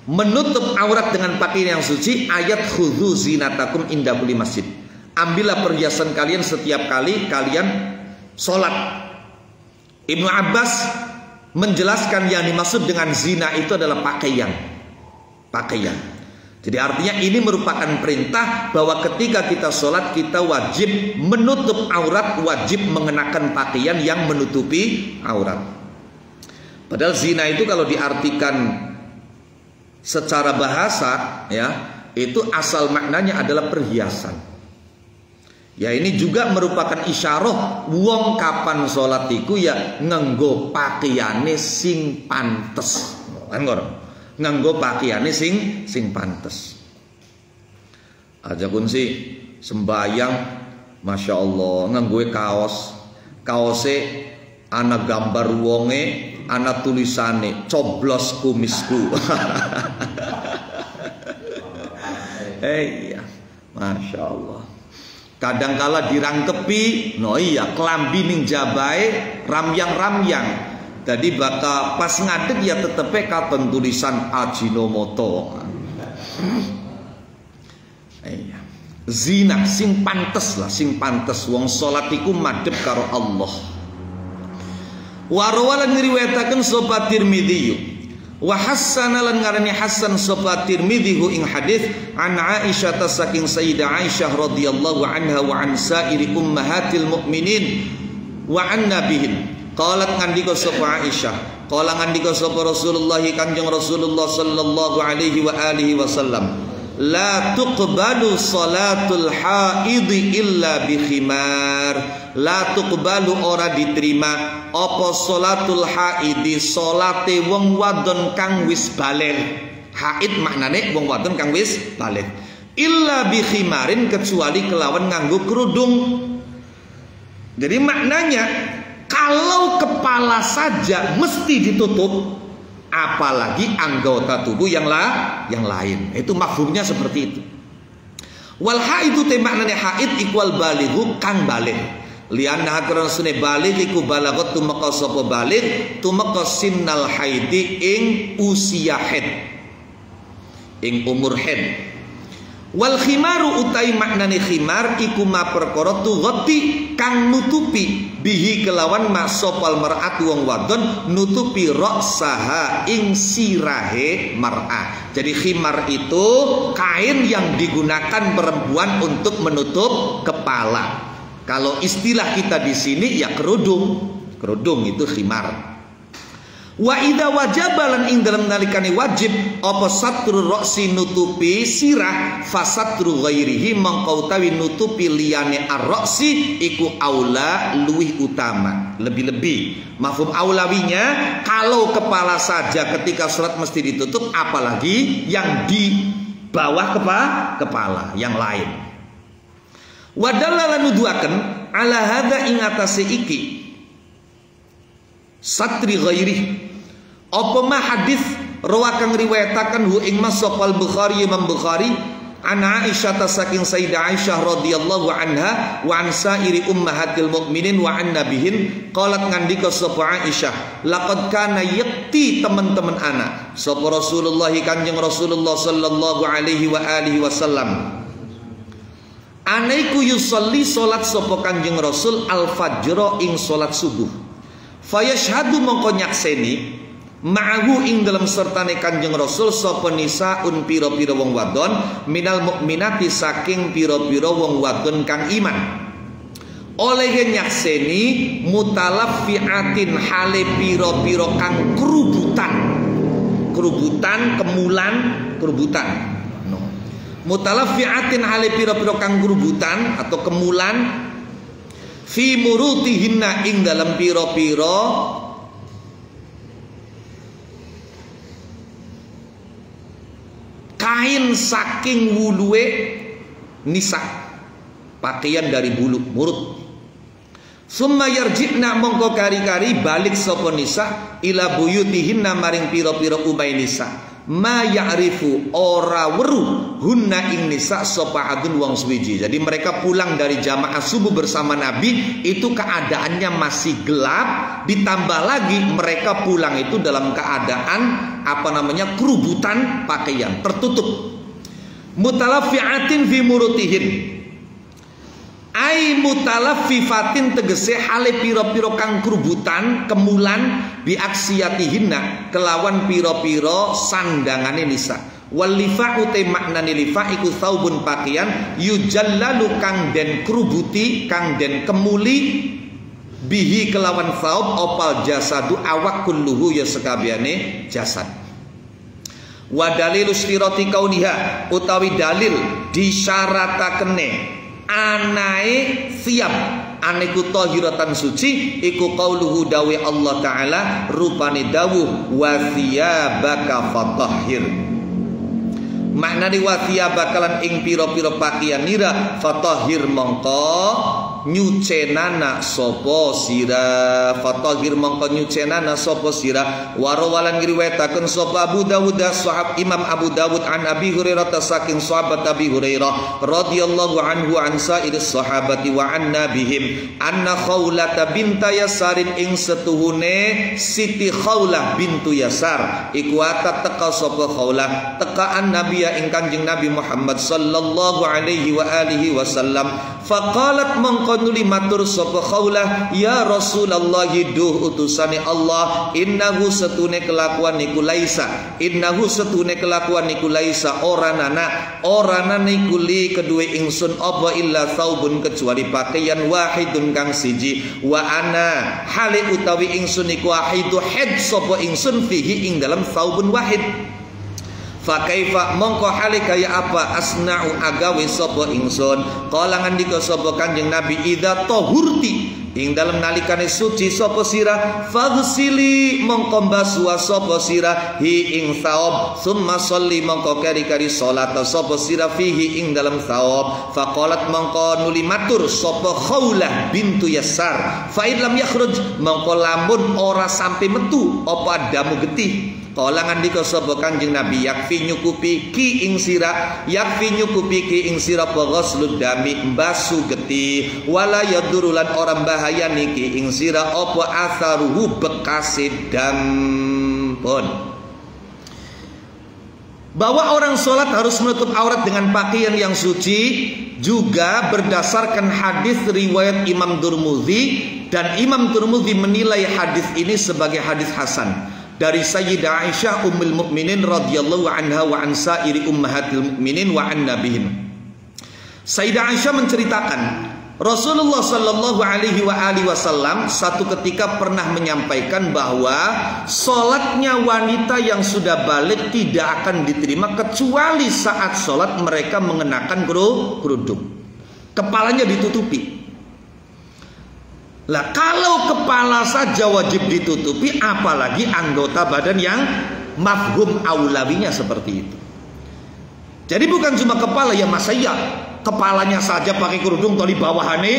menutup aurat dengan pakaian yang suci, ayat khudzu zinatakum inda kulli masjid. Ambillah perhiasan kalian setiap kali kalian sholat. Ibnu Abbas menjelaskan yang dimaksud dengan zina itu adalah pakaian. Jadi artinya ini merupakan perintah bahwa ketika kita sholat kita wajib menutup aurat, wajib mengenakan pakaian yang menutupi aurat. Padahal zina itu kalau diartikan secara bahasa ya, itu asal maknanya adalah perhiasan. Ya ini juga merupakan isyarah wong kapan sholat iku ya nganggo pakaiane sing pantes. Kan nganggo pakaiane sing pantes. Aja pun sih sembayang, masya Allah nganggo kaose ana gambar wonge, ana tulisane coblos kumisku. Iya, masya Allah. Kadangkala dirangkepi, no iya kelambi ning jabai ramyang. Jadi bakal pas ngadeg ya tetepe katon tulisan Ajinomoto. Iya. Zina sing pantes lah, sing pantes wong salat iku madhep karo Allah. Wa rawalan ngriwayataken sapa Tirmidzi. Wa hassana lan ngarani Hasan sapa Tirmidzi ing hadis an Aisyah saking Sayyidah Aisyah radhiyallahu anha wa an sairi ummahatil mukminin wa an nabihin. Qalat ngandika sapa Aisyah, qala ngandika sapa Rasulullah Kanjeng Rasulullah sallallahu alaihi wa alihi wasallam, la tuqbalu salatul haidi illa bi khimar. La tuqbalu ora diterima apa salatul haidi, salate wong wadon kang wis baligh. Haid maknane wong wadon kang wis baligh. Illa bi khimarin, kecuali kelawan nganggo kerudung. Jadi maknanya kalau kepala saja mesti ditutup, apalagi anggota tubuh yang lain. Itu mafhumnya seperti itu. Wal haidu te maknane haid ikwal balighu kang baligh. Lianna hakran sunne baligh iku balagot tumeka sapa baligh tumeka sinnal haidi ing usia haid, ing umur haid. Wal khimaru utai maknane khimar iku ma perkara tughati kang nutupi bihi kelawan ma sopal mar'at wong wadon nutupi ra'saha ing sirahe mar'ah. Jadi khimar itu kain yang digunakan perempuan untuk menutup kepala. Kalau istilah kita di sini ya kerudung. Kerudung itu khimar. Wa idza wajabalan ing dalam nalikane wajib apa satru ra'si nutupi sirah fasatru ghairihi mangko utawi nutupi liyane ar-ra'si iku aula luwih utama, lebih-lebih. Mafhum aulawinya kalau kepala saja ketika salat mesti ditutup, apalagi yang di bawah kepala yang lain. Wa dallala nuduaken ala hadza ing atase iki satri ghairi apa ma hadis rawakan riwayataken hu ing masal Bukhari Imam Bukhari an Aisyah saking Sayyidah Aisyah radhiyallahu anha wa an sairi ummahatil mukminin wa an nabihin qalat ngandika sapa Aisyah laqad kana yakti teman-teman anak sapa Rasulullah Kanjeng Rasulullah sallallahu alaihi wa alihi wasallam anaiku yusolli salat sapa Kanjeng Rasul al-fajr ing salat subuh. Fayashhadu mongko nyakseni ma'ahu ing dalam sertane Kanjeng Rasul sapa nisaun pira-pira wong wadon minal mukminati saking pira-pira wong wadon kang iman. Oleh nyakseni mutalaffiatin hale pira-pira kang kerubutan kemulan kerubutan. Mutalaffiatin hale pira-pira kang kerubutan atau kemulan fi murutihinna ing dalam piro-piro kain saking wuluwe nisa, pakaian dari bulu murut. Summa yarji'na mongko kari-kari balik sapa nisa ila buyutihinna maring piro-piro umay nisa ma ya'rifu ora weru hunna ing nisa sapa adun wong suwiji. Jadi mereka pulang dari jamaah subuh bersama Nabi itu keadaannya masih gelap, ditambah lagi mereka pulang itu dalam keadaan kerubutan pakaian, tertutup. Mutalaffi'atin fi murutihin, ai mutalaffifatin tegese hale piro-piro kang kerubutan kemulan bi aksiyatihinna kelawan piro-piro sandangane nisa. Wal lifa'u te maknane lifa' iku saubun pakaian yujallalu kang den kerubuti kang den kemuli bihi kelawan saub opal jasadu awak kulluhu ya sekabehane jasad. Wa dalilu istirati kauniha utawi dalil disyaratake anae siap aneku tahiratan suci iku qauluhu dawe Allah taala rupane dawuh wa thiyabaka fatahhir. Maknane wa thiyabaka lan ing pira-pira pakaian nira fatahhir mongko nyucenana sapa sira, fatahhir mongko nyucenana sapa sira. Warawalan ngriwayataken sapa Abu Dawud sahab Imam Abu Dawud an Abi Hurairah saking sahabat Abi Hurairah radhiyallahu anhu an sa'iris sahabati wa anna bihim anna Khawlah binta Yasarin ing setuhune Siti Khawlah bintu Yasar iku ata teka sapa Khawlah tekaan Nabi ing Kanjeng Nabi Muhammad sallallahu alaihi wa alihi wasallam. Faqalat mangkonuli matur sapa Khawlah ya Rasulullah duh utusane Allah innahu setune kelakuan niku laisa innahu setune kelakuan niku laisa orana niku li kedue ingsun apa illa saubun kecuali pakaian wahidun kang siji wa ana hale utawi ingsun niku wahidu had sapa ingsun fihi ing dalam saubun wahid. Fakaifa mongko hale kaya apa asna'u agawe sapa ingsun. Kala ngandika sapa Kanjeng Nabi idza tahurti ing dalem nalikane suci sapa sira faghsili mongko mbasuh sapa sira hi ing saub summa sholli mongko kari-kari salat sapa sira fihi ing dalem saub. Faqalat mongko nuli matur sapa Khawlah bintu Yasar fa in lam yakhruj mongko lamun ora sampai metu apa damu getih. Kala ngandika sapa Kanjeng Nabi yakfi nyukupi ki ing sira ghusl dami mbasu geti wala yadurulan orang bahaya niki ing sira apa atharuhu bekase dam pun. Bahwa orang sholat harus menutup aurat dengan pakaian yang suci juga berdasarkan hadis riwayat Imam Tirmidzi dan Imam Tirmidzi menilai hadis ini sebagai hadis hasan dari Sayyidah Aisyah ummul mukminin radhiyallahu anha wa an sa'iri ummahatil mukminin wa an nabihim. Sayyidah Aisyah menceritakan Rasulullah sallallahu alaihi wasallam satu ketika pernah menyampaikan bahwa salatnya wanita yang sudah balik tidak akan diterima kecuali saat salat mereka mengenakan kerudung. Kepalanya ditutupi. Lah kalau kepala saja wajib ditutupi, apalagi anggota badan yang mafhum aulawinya seperti itu. Jadi bukan cuma kepala ya mas saya, kepalanya saja pakai kerudung tali bawahane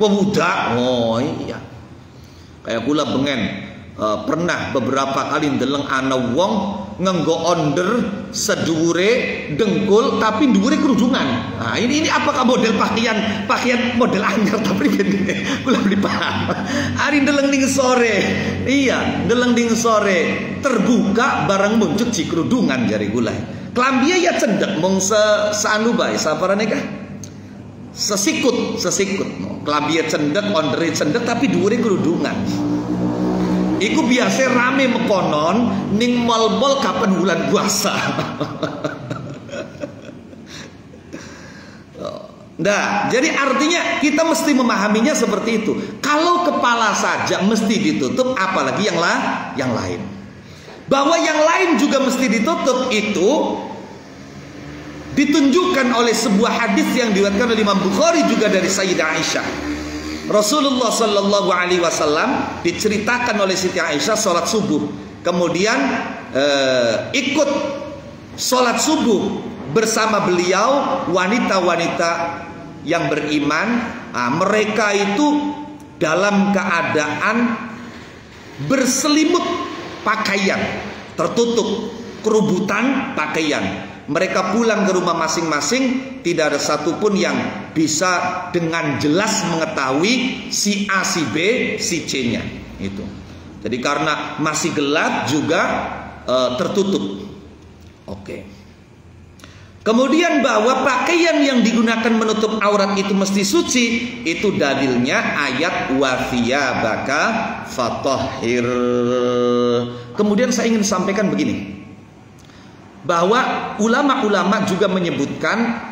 pemuda. Oh iya. Kayak kula bengen pernah beberapa kali ndeleng ana wong ngenggo onder sedure dengkul tapi dhuwure kerudungan. Nah, ini apakah model pakaian model anyar tapi gini kula beli paham. Ari ndeleng ning sore. Iya, ndeleng ning sore terbuka barang muncul ci kerudungan jari kula. Klambiya ya cendek mung seanu bae saparane kah? Sesikut. Klambiya cendek, ondere cendek tapi dhuwure kerudungan. Iku biasa rame mekonon ning mal-mal kapan bulan puasa. Nah, jadi artinya kita mesti memahaminya seperti itu. Kalau kepala saja mesti ditutup, apalagi yang lain. Bahwa yang lain juga mesti ditutup itu ditunjukkan oleh sebuah hadis yang diriwayatkan oleh Imam Bukhari juga dari Sayyidah Aisyah. Rasulullah sallallahu alaihi wasallam diceritakan oleh Siti Aisyah salat subuh. Kemudian ikut salat subuh bersama beliau wanita-wanita yang beriman. Mereka itu dalam keadaan berselimut pakaian tertutup. kerubutan pakaian. Mereka pulang ke rumah masing-masing, tidak ada satupun yang bisa dengan jelas mengetahui si A, si B, si C-nya. Itu. Jadi karena masih gelap juga tertutup. Oke. Kemudian bahwa pakaian yang digunakan menutup aurat itu mesti suci, itu dalilnya ayat wa thiyabaka fatahhir. Kemudian saya ingin sampaikan begini, bahwa ulama-ulama juga menyebutkan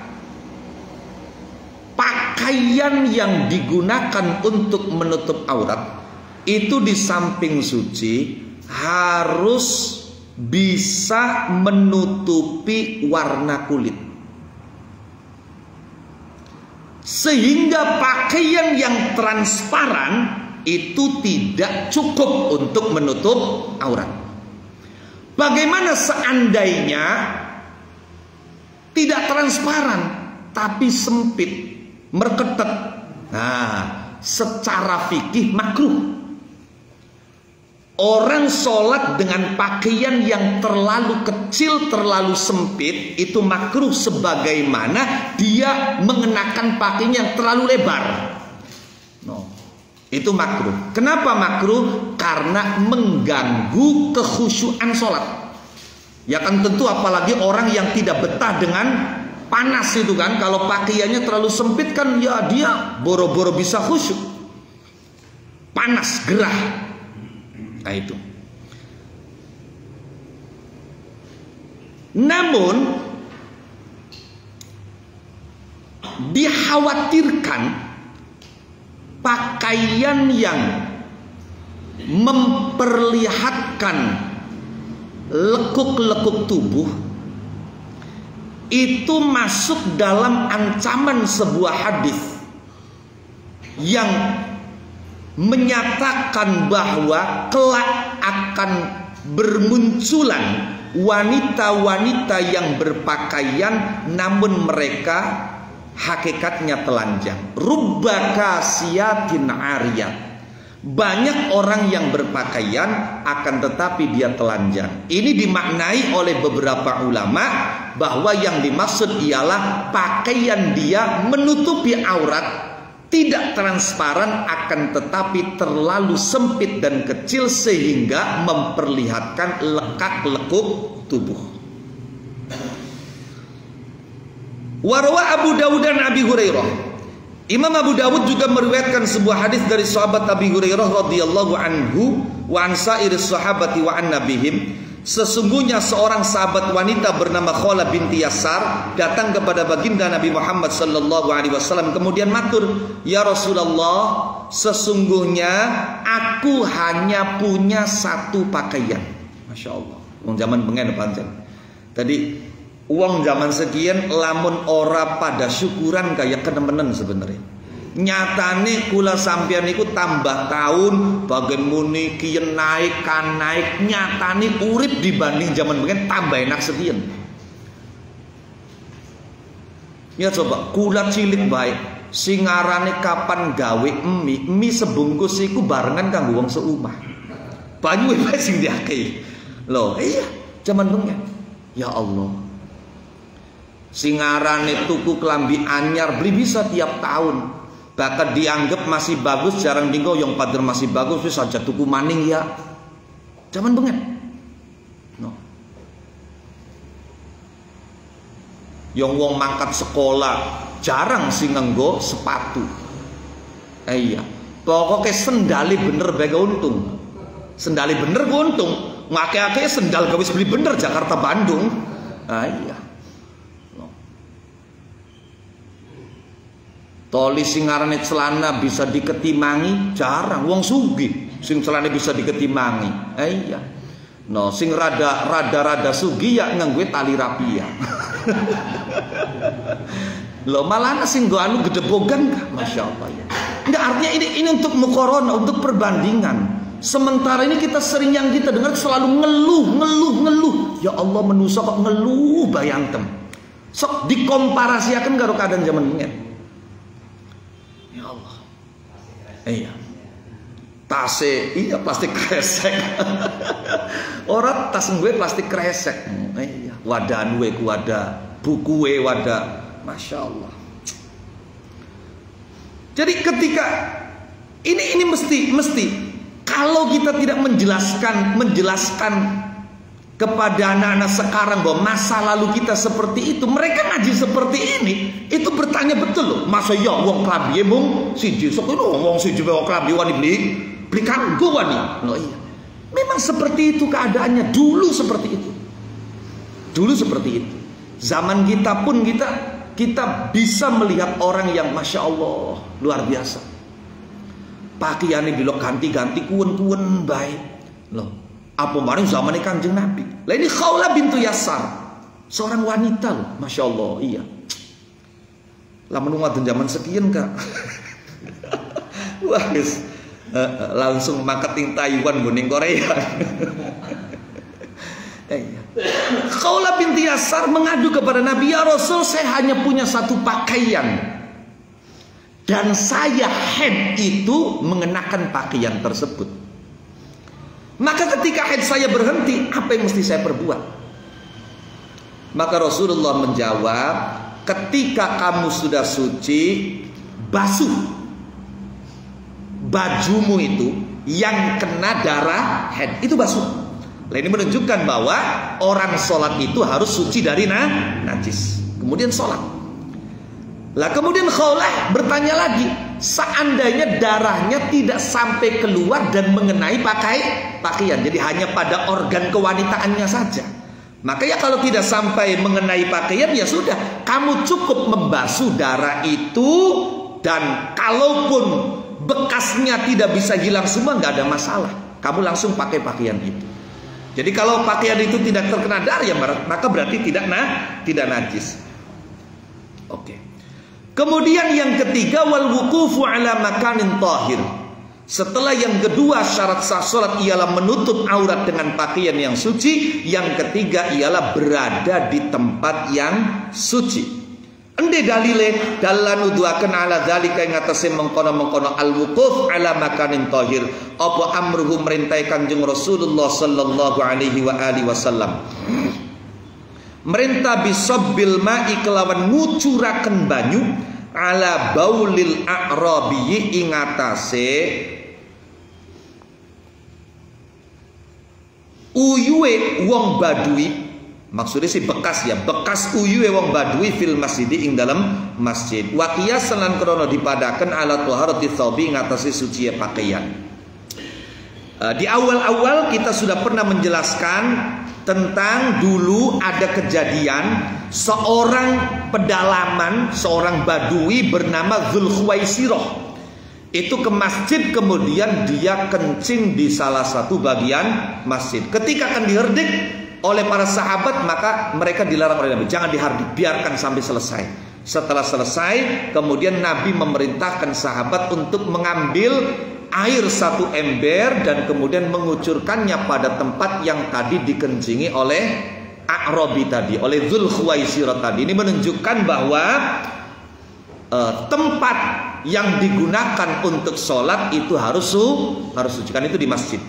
pakaian yang digunakan untuk menutup aurat itu di samping suci harus bisa menutupi warna kulit, sehingga pakaian yang transparan itu tidak cukup untuk menutup aurat. Bagaimana seandainya tidak transparan tapi sempit, merketet? Nah, secara fikih makruh. Orang sholat dengan pakaian yang terlalu kecil, terlalu sempit, itu makruh, sebagaimana dia mengenakan pakaian yang terlalu lebar. No. Itu makruh. Kenapa makruh? Karena mengganggu kekhusyuan sholat. Ya kan, tentu apalagi orang yang tidak betah dengan panas itu kan. Kalau pakaiannya terlalu sempit kan, ya dia boro-boro bisa khusyuk. Panas, gerah. Nah itu. Namun dikhawatirkan pakaian yang memperlihatkan lekuk-lekuk tubuh itu masuk dalam ancaman sebuah hadis yang menyatakan bahwa kelak akan bermunculan wanita-wanita yang berpakaian namun mereka hakikatnya telanjang. Rubba kasiyatin ariyat. Banyak orang yang berpakaian akan tetapi dia telanjang. Ini dimaknai oleh beberapa ulama bahwa yang dimaksud ialah pakaian dia menutupi aurat, tidak transparan, akan tetapi terlalu sempit dan kecil sehingga memperlihatkan lekak-lekuk tubuh. Warwa Abu Dawud dan Abi Hurairah. Imam Abu Dawud juga meriwayatkan sebuah hadis dari sahabat Abi Hurairah radhiyallahu anhu wa an sa'iris sahabati wa an nabihim. Sesungguhnya seorang sahabat wanita bernama Khala binti Yasar datang kepada baginda Nabi Muhammad sallallahu alaihi wasallam, kemudian matur, "Ya Rasulullah, sesungguhnya aku hanya punya satu pakaian." Masya Allah, uang zaman pengen pancen. Tadi uang zaman sekian lamun ora pada syukuran kayak kenemenen sebenarnya. Nyatane kula sampeyan niku tambah tahun bagian muni kiyen naik kan naik, nyatane urip dibanding zaman mungkin tambah enak sekian. Ya coba kula cilik baik singarane kapan gawe mie sebungkus iku barengan kanggo wong seumah. Banyu wae sing diakei. Loh, iya zaman mungkin. Ya Allah. Singarane tuku klambi anyar beli bisa tiap tahun. Bahkan dianggap masih bagus, jarang dinggo yang pader masih bagus wis saja tuku maning ya. Zaman banget. No. Yang wong mangkat sekolah jarang sih nganggo sepatu. Iya. Pokoknya sendali bener bae untung. Sendali bener untung. Ngake-ake sendal gawis beli bener Jakarta Bandung. Ah iya. Toli sing ngarane celana bisa diketimangi jarang, wong sugih sing celana bisa diketimangi. Iya. No, sing rada sugih ya nganggo tali rapia. Loh, malah sing go anu gedebogan kah? Masya Allah ya. Enggak, artinya ini untuk mukorona, untuk perbandingan. Sementara ini kita sering yang kita dengar selalu ngeluh. Ya Allah, manusia kok ngeluh bayantem. Sok dikomparasiakan karo keadaan zaman ini. Ya Allah. Iya. Tase, iya plastik kresek. Orang tas gue plastik kresek. Iya. Wadah gue wadah, buku gue wadah. Masya Allah. Jadi ketika ini mesti kalau kita tidak menjelaskan kepada anak-anak sekarang bahwa masa lalu kita seperti itu, mereka ngaji seperti ini, itu bertanya betul loh. Masa ya wong klabi mung siji sok wong siji wong klabi wani beli kanggo wani. Loh iya. Memang seperti itu keadaannya dulu seperti itu. Dulu seperti itu. Zaman kita pun kita bisa melihat orang yang Masya Allah luar biasa. Pakaiannya bilok ganti-ganti kuwen-kuwen baik. Loh, apa bareng zamannya Kanjeng Nabi. Lah ini Khawlah bintu Yasar, seorang wanita loh, Masya Allah, iya. Lah menunggu zaman sekian kak. Wah, guys, langsung marketing Taiwan guning Korea. Khawlah binti Yasar mengadu kepada Nabi, ya Rasul, saya hanya punya satu pakaian dan saya haid itu mengenakan pakaian tersebut. Maka ketika haid saya berhenti, apa yang mesti saya perbuat? Maka Rasulullah menjawab, ketika kamu sudah suci, basuh bajumu itu yang kena darah haid, itu basuh. Nah, ini menunjukkan bahwa orang sholat itu harus suci dari najis, kemudian sholat. Lah kemudian Khawlah bertanya lagi, seandainya darahnya tidak sampai keluar dan mengenai pakaian, jadi hanya pada organ kewanitaannya saja, maka ya kalau tidak sampai mengenai pakaian ya sudah, kamu cukup membasuh darah itu, dan kalaupun bekasnya tidak bisa hilang semua nggak ada masalah, kamu langsung pakai pakaian itu. Jadi kalau pakaian itu tidak terkena darah ya maka berarti tidak najis. Oke. Kemudian yang ketiga, wal wuqufu ala makanin tahir. Setelah yang kedua syarat sah salat ialah menutup aurat dengan pakaian yang suci, yang ketiga ialah berada di tempat yang suci. Ende dalile dalan nuduhaken ala zalika ing atase mengkono-mengkono al wuquf ala makanin tahir, apa amruhu merintah Kanjeng Rasulullah sallallahu alaihi wa alihi wasallam. Merintah bisabbil ma'i kelawan ngucuraken banyu ala baulil a'rabiyyi ing atase uyuwe wong badui. Maksudnya sih bekas ya, bekas uyuwe wong badui fil masjid ing dalam masjid. Wa qiyasan lan krana dipadaken ala taharati thawbi ing atase suci pakaian. Di awal-awal kita sudah pernah menjelaskan tentang dulu ada kejadian seorang pedalaman, seorang badui bernama Dzulkhuwaisirah. Itu ke masjid, kemudian dia kencing di salah satu bagian masjid. Ketika akan diherdik oleh para sahabat, maka mereka dilarang oleh Nabi, jangan dihardik, biarkan sampai selesai. Setelah selesai, kemudian Nabi memerintahkan sahabat untuk mengambil air satu ember dan kemudian mengucurkannya pada tempat yang tadi dikencingi oleh A'rabi tadi, oleh Dzulkhuwaisirah tadi. Ini menunjukkan bahwa tempat yang digunakan untuk sholat itu harus suci, kan itu di masjid.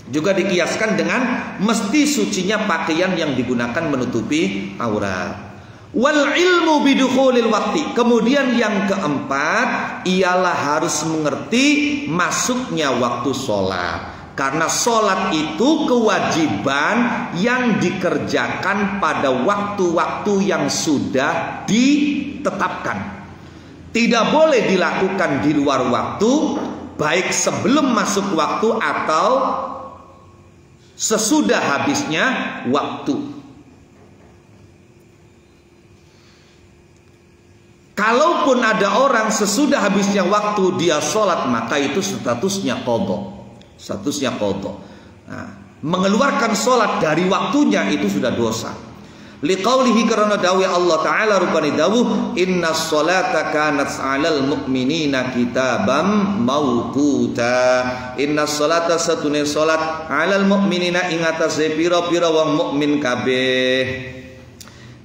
Juga dikiaskan dengan mesti sucinya pakaian yang digunakan menutupi aurat. Wal ilmu bidukhulil waqti. Kemudian yang keempat ialah harus mengerti masuknya waktu sholat. Karena sholat itu kewajiban yang dikerjakan pada waktu-waktu yang sudah ditetapkan. Tidak boleh dilakukan di luar waktu, baik sebelum masuk waktu atau sesudah habisnya waktu. Kalaupun ada orang sesudah habisnya waktu dia sholat, maka itu statusnya qadha. Statusnya qadha. Nah, mengeluarkan sholat dari waktunya itu sudah dosa. Liqaulihi karena dawuh Allah Ta'ala rupani dawuh innas sholata kanat 'alal mu'minina kitabam mauquta. Innas sholata satune sholat 'alal mu'minina ing atase pira-pira wong mukmin kabeh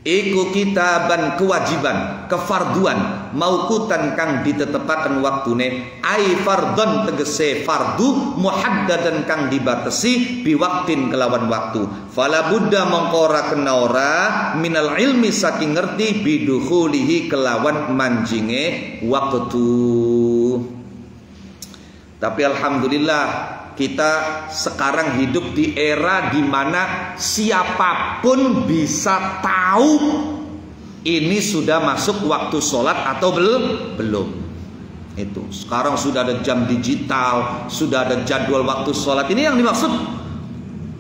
iku kitaban kewajiban, kefarduan, mauqutan kang ditetepaken waktune, ai fardhon tegese fardu muhaddadan kang dibatasi biwaktin kelawan waktu. Fala budda mongko ora kena ora minal ilmi saking ngerti bidukhulihi kelawan manjinge waktu. Tapi alhamdulillah kita sekarang hidup di era di mana siapapun bisa tahu ini sudah masuk waktu sholat atau belum. Itu sekarang sudah ada jam digital, sudah ada jadwal waktu sholat. Ini yang dimaksud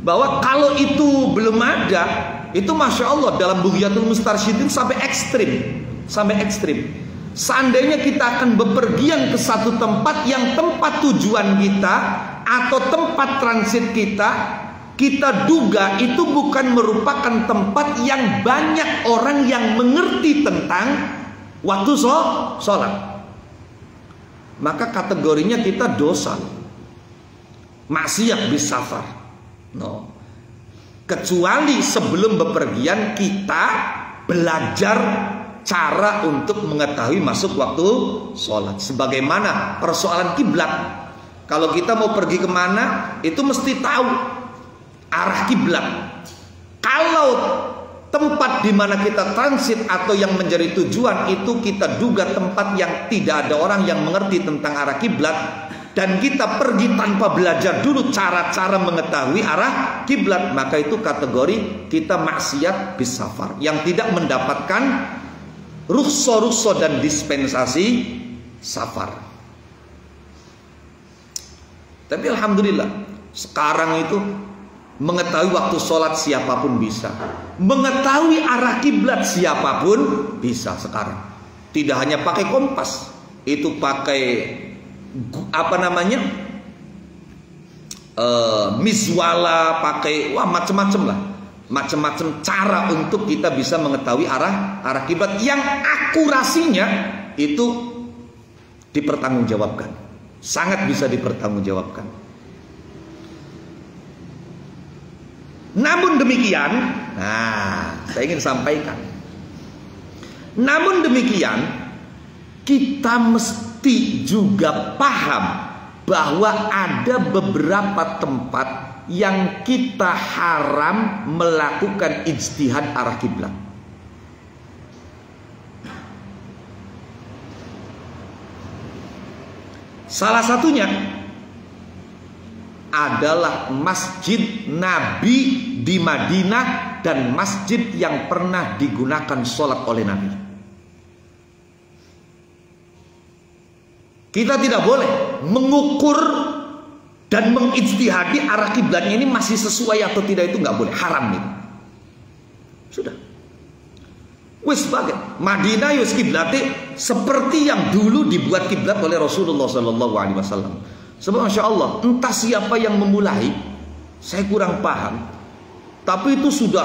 bahwa kalau itu belum ada, itu masya Allah dalam Bughyatul Mustarsyidin sampai ekstrim. Seandainya kita akan bepergian ke satu tempat yang tempat tujuan kita atau tempat transit kita duga itu bukan merupakan tempat yang banyak orang yang mengerti tentang waktu sholat, maka kategorinya kita dosa, maksiat bisafar. No. Kecuali sebelum bepergian kita belajar cara untuk mengetahui masuk waktu sholat. Sebagaimana persoalan kiblat, kalau kita mau pergi kemana itu mesti tahu arah kiblat. Kalau tempat di mana kita transit atau yang menjadi tujuan itu kita duga tempat yang tidak ada orang yang mengerti tentang arah kiblat, dan kita pergi tanpa belajar dulu cara-cara mengetahui arah kiblat, maka itu kategori kita maksiat bisafar yang tidak mendapatkan rukhsah dan dispensasi safar. Tapi alhamdulillah sekarang itu mengetahui waktu sholat siapapun bisa, mengetahui arah kiblat siapapun bisa sekarang. Tidak hanya pakai kompas, itu pakai mizwala, pakai macam-macam lah, macam-macam cara untuk kita bisa mengetahui arah kiblat yang akurasinya itu dipertanggungjawabkan, sangat bisa dipertanggungjawabkan. Namun demikian, saya ingin sampaikan, namun demikian kita mesti juga paham bahwa ada beberapa tempat yang kita haram melakukan ijtihad arah kiblat. Salah satunya adalah masjid Nabi di Madinah dan masjid yang pernah digunakan sholat oleh Nabi. Kita tidak boleh mengukur dan mengijtihadi arah kiblatnya ini masih sesuai atau tidak, itu nggak boleh, haram itu. Sudah. Wis baget Madinah yus kiblatnya seperti yang dulu dibuat kiblat oleh Rasulullah SAW. Sebab Masya Allah, entah siapa yang memulai, saya kurang paham, tapi itu sudah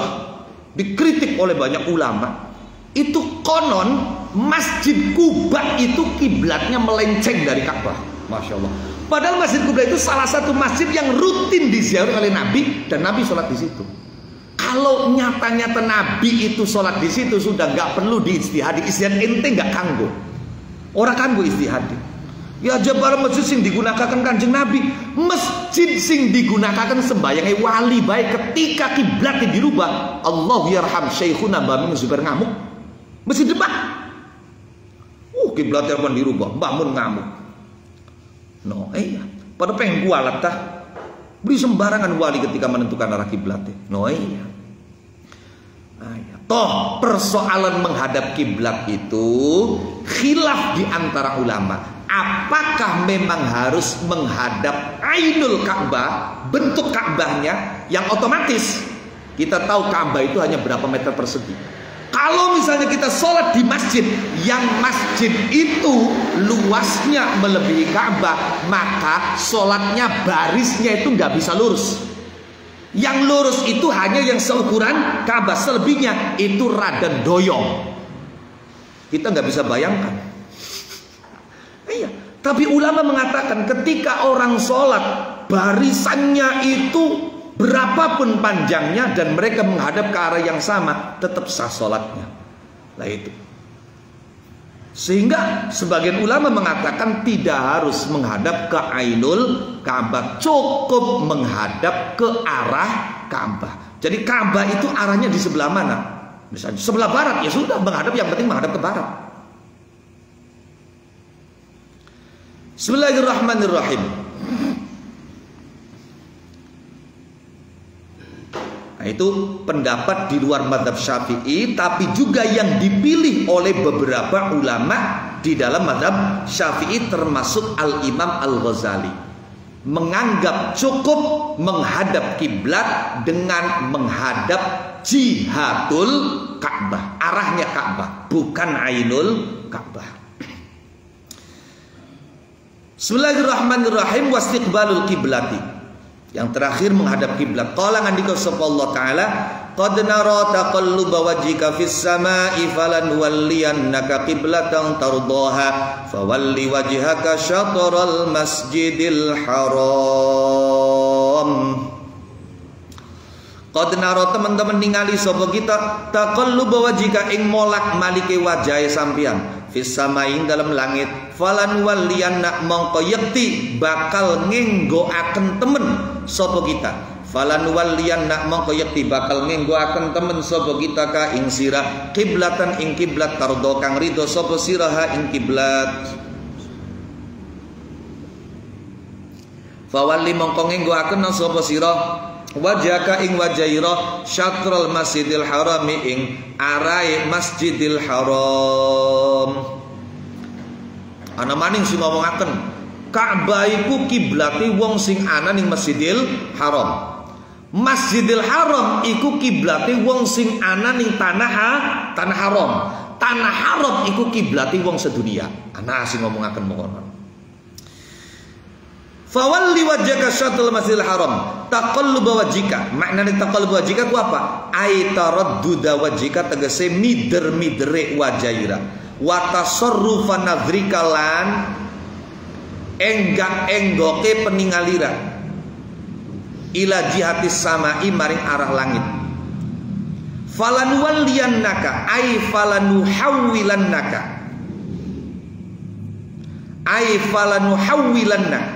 dikritik oleh banyak ulama. Itu konon Masjid Kuba itu kiblatnya melenceng dari Ka'bah. Masya Allah. Padahal Masjid Kuba itu salah satu masjid yang rutin diziarahi oleh Nabi, dan Nabi sholat di situ. Kalau nyata-nyata Nabi itu sholat di situ, sudah nggak perlu diijtihadi. Ijtihad ente nggak kanggo, orang kanggo ijtihadi. Ya jabar masjid sing digunakan Kanjeng Nabi, masjid sing digunakan sembayangnya wali baik ketika kiblatnya dirubah. Allah yarham Syekhuna Mbah Mun Zubair ngamuk. Masjid depan. Kiblatnya pun dirubah, Mbah Mun ngamuk. No, iya. Pada pengen kualat tah. Beli sembarangan wali ketika menentukan arah kiblatnya. No, iya. Toh persoalan menghadap kiblat itu khilaf di antara ulama. Apakah memang harus menghadap Ainul Ka'bah, bentuk Ka'bahnya yang otomatis kita tahu Ka'bah itu hanya berapa meter persegi. Kalau misalnya kita sholat di masjid yang masjid itu luasnya melebihi Ka'bah, maka sholatnya barisnya itu nggak bisa lurus. Yang lurus itu hanya yang seukuran Ka'bah, selebihnya itu rada doyong. Kita nggak bisa bayangkan. Iya, tapi ulama mengatakan ketika orang sholat barisannya itu berapapun panjangnya dan mereka menghadap ke arah yang sama, tetap sah sholatnya. Nah itu. Sehingga sebagian ulama mengatakan tidak harus menghadap ke Ainul Ka'bah, cukup menghadap ke arah Ka'bah. Jadi Ka'bah itu arahnya di sebelah mana? Misalnya sebelah barat, ya sudah menghadap, yang penting menghadap ke barat. Bismillahirrahmanirrahim. Nah, itu pendapat di luar mazhab Syafi'i, tapi juga yang dipilih oleh beberapa ulama di dalam mazhab Syafi'i, termasuk Al-Imam Al-Ghazali, menganggap cukup menghadap kiblat dengan menghadap jihatul Ka'bah, arahnya Ka'bah, bukan Ainul Ka'bah. Bismillahirrahmanirrahim. Wastiqbalul kiblati, yang terakhir menghadap kiblat. Qala ngandika sapa Allah taala, qad nara taqalluba wajhika fis samai falan walliyannaka qiblatan tardaha fawalli wajhaka syatral masjidil haram. Qad nara, teman-teman ningali sapa kita, taqalluba wajhika ing molak malike wajahe sampeyan fis samain dalam langit, falan waliyanna mongko yekti bakal ngenggoaken temen sapa kita, falan waliyanna mongko yekti bakal ngenggoaken temen sapa kita ka ing sirah kiblatan ing kiblat tardo kang ridho sapa sirah ing kiblat. Fawalli mongko ngenggoaken sapa sirah wajhaka ing wajaira syatral masjidil harami ing arai masjidil haram. Ana maning sing ngomongaken Ka'bah iku kiblate wong sing ana ning Masjidil Haram. Masjidil Haram iku kiblate wong sing ana ning tanah haram. Tanah haram iku kiblate wong sedunia. Ana sing ngomongaken mongkon. Fawalli wajhaka syatral masjidil haram taqalluba wajhika. Maknane taqalluba wajhika ku apa? Ai taradduda wajhika, tegese mider-midere wajaira. Wa tasarrufa nadhrika lan enggak-enggoke peningalira ila jihatis samai maring arah langit. Falan walliyannaka ai falanu hawwilannaka ai falanu hawwilannaka,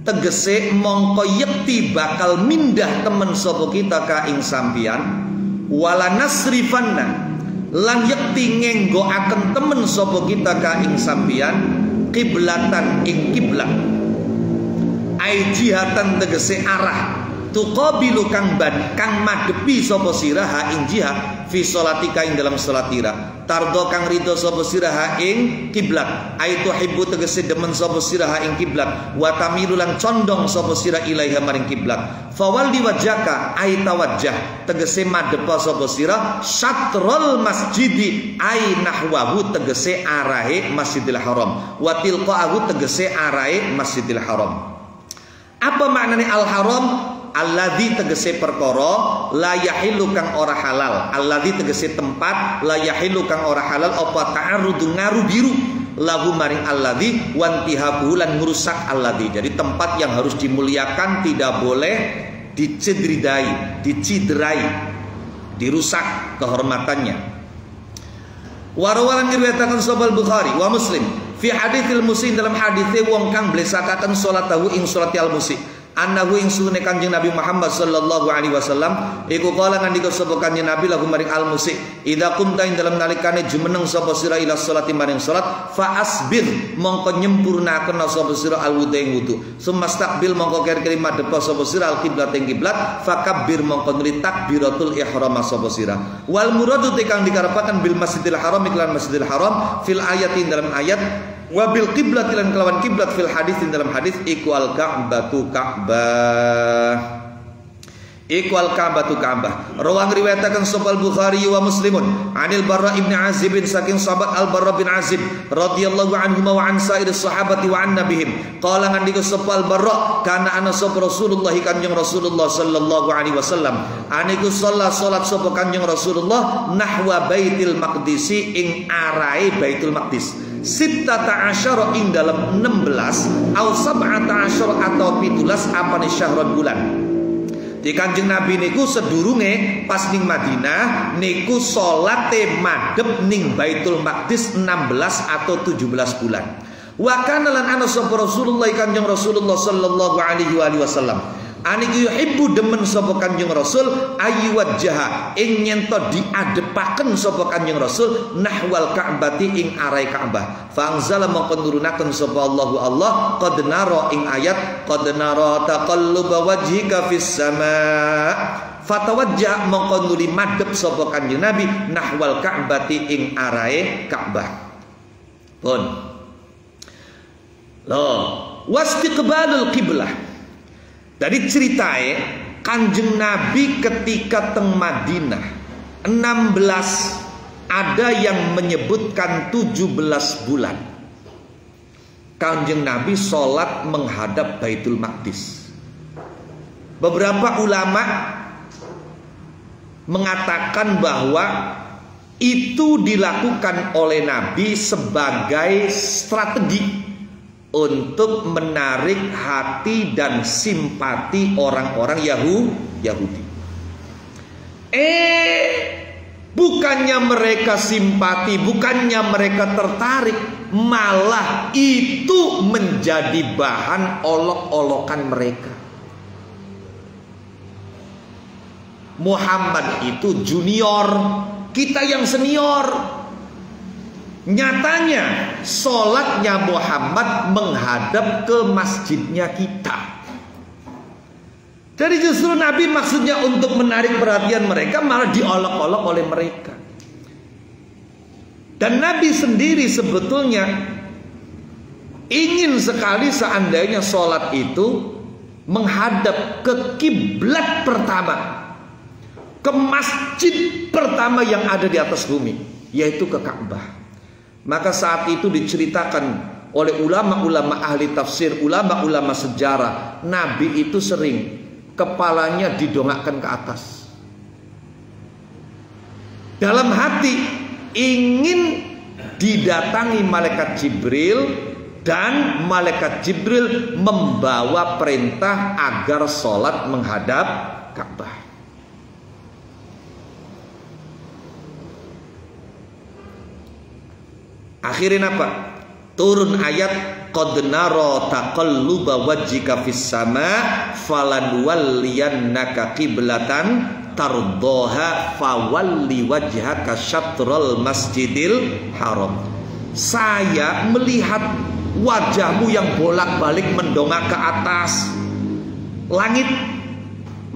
tegese mongko yekti bakal mindah temen sapa kita ka ing sampian, wala nasrifanna lan yekti ngenggoaken temen sapa kita ka ing sampian, kiblatan ing kiblat, ai jihatan tegese arah, tuqabilu kang madhepi sapa sirah ing jihad fi sholatika ing dalam salat ira, tardo kang ridho sapa sirah ing kiblat, ai tuhibbu tegese demen sapa sirah ing kiblat, wa tamilu lan condong sapa sirah ilaiha maring kiblat. Fawalli wajhaka ai tawajjah, tegese madhepa sapa sirah syatrul masjidi ai nahwahu, tegese arahe Masjidil Haram, wa tilqaahu tegese arahe Masjidil Haram. Apa maknane al-haram? Alladzi tegese perkara la yahilu kang ora halal. Alladzi tegese tempat la yahilu kang ora halal apa ta'arrudu ngaru biru lahu maring alladzi wantihabu lan ngrusak alladzi. Jadi tempat yang harus dimuliakan tidak boleh dicidrai, dirusak kehormatannya. Warawalan diriwayataken sahih Bukhari wa Muslim fi haditsil muslim, dalam haditse wong kang blesakaken salatahu ing salati al musik, annahu ing sunne Kanjeng Nabi Muhammad sallallahu alaihi wasallam iku kala ngandika sapa Kanjeng Nabi lahu maring al musik, idza qumta ing dalam nalikane jumeneng sapa sira ila salati maring salat, fa asbir mongko nyempurnaken sapa sira al wudu ing wudu, sumastaqbil mongko keri-keri madhep sapa sira al kiblat ing kiblat, fakabbir mongko nuli takbiratul ihram sapa sira. Wal muradu tekang dikarepaken bil masjidil haram iklan masjidil haram fil ayatin dalam ayat, wabil kiblat lan kelawan kiblat fil hadis dalam hadis, iku al ka'batu ka'bah, iku al ka'batu ka'bah. Rawang riwayataken sapa Bukhari wa Muslimun anil Barra ibn Azib saking sahabat al Barra bin Azib radhiyallahu anhu wa an sa'ir sahabati wa an nabihim qala ngandika sapa al Barra kana ana sapa Rasulullah Kanjeng Rasulullah sallallahu alaihi wasallam aniku salat sapa Kanjeng Rasulullah nahwa Baitul Maqdis ing arahe Baitul Maqdis, sittata asyara ing dalam 16 au sab'ata asyara atau 17 apane syahron bulan. Jadi Kanjeng Nabi niku sedurunge pas ning Madinah niku salate madhep ning Baitul Maqdis 16 atau 17 bulan. Wa kana lan ana sapa Rasulullah Kanjeng Rasulullah sallallahu alaihi wasallam aniki yuhibbu demen sapa Kanjeng Rasul ayyuwajjaha ing nyento diadepaken sapa Kanjeng Rasul nahwal Ka'bati ing arai Ka'bah. Fa anzala mongko nurunaken sapa Allah qad nara ing ayat qad nara taqalluba wajhika fis sama' fatawajjah mongko nuli madhep sapa Kanjeng Nabi nahwal Ka'bati ing arai Ka'bah. Pun loh, wastiqbalul qiblah. Dari ceritanya Kanjeng Nabi ketika teng Madinah 16 ada yang menyebutkan 17 bulan Kanjeng Nabi sholat menghadap Baitul Maqdis. Beberapa ulama mengatakan bahwa itu dilakukan oleh Nabi sebagai strategi untuk menarik hati dan simpati orang-orang Yahudi. Bukannya mereka simpati, bukannya mereka tertarik, malah itu menjadi bahan olok-olokan mereka. Muhammad itu junior, kita yang senior. Nyatanya sholatnya Muhammad menghadap ke masjidnya kita. Jadi justru Nabi maksudnya untuk menarik perhatian mereka malah diolok-olok oleh mereka. Dan Nabi sendiri sebetulnya ingin sekali seandainya sholat itu menghadap ke kiblat pertama, ke masjid pertama yang ada di atas bumi, yaitu ke Ka'bah. Maka saat itu diceritakan oleh ulama-ulama ahli tafsir, ulama-ulama sejarah, Nabi itu sering kepalanya didongakkan ke atas. Dalam hati ingin didatangi malaikat Jibril, dan malaikat Jibril membawa perintah agar sholat menghadap Ka'bah. Akhirnya apa? Turun ayat qad nara taqalluba wajhika fis sama falanwalliyannaka qiblatan tardaha fawalli wajhaka syatrul masjidil haram. Saya melihat wajahmu yang bolak-balik mendongak ke atas langit,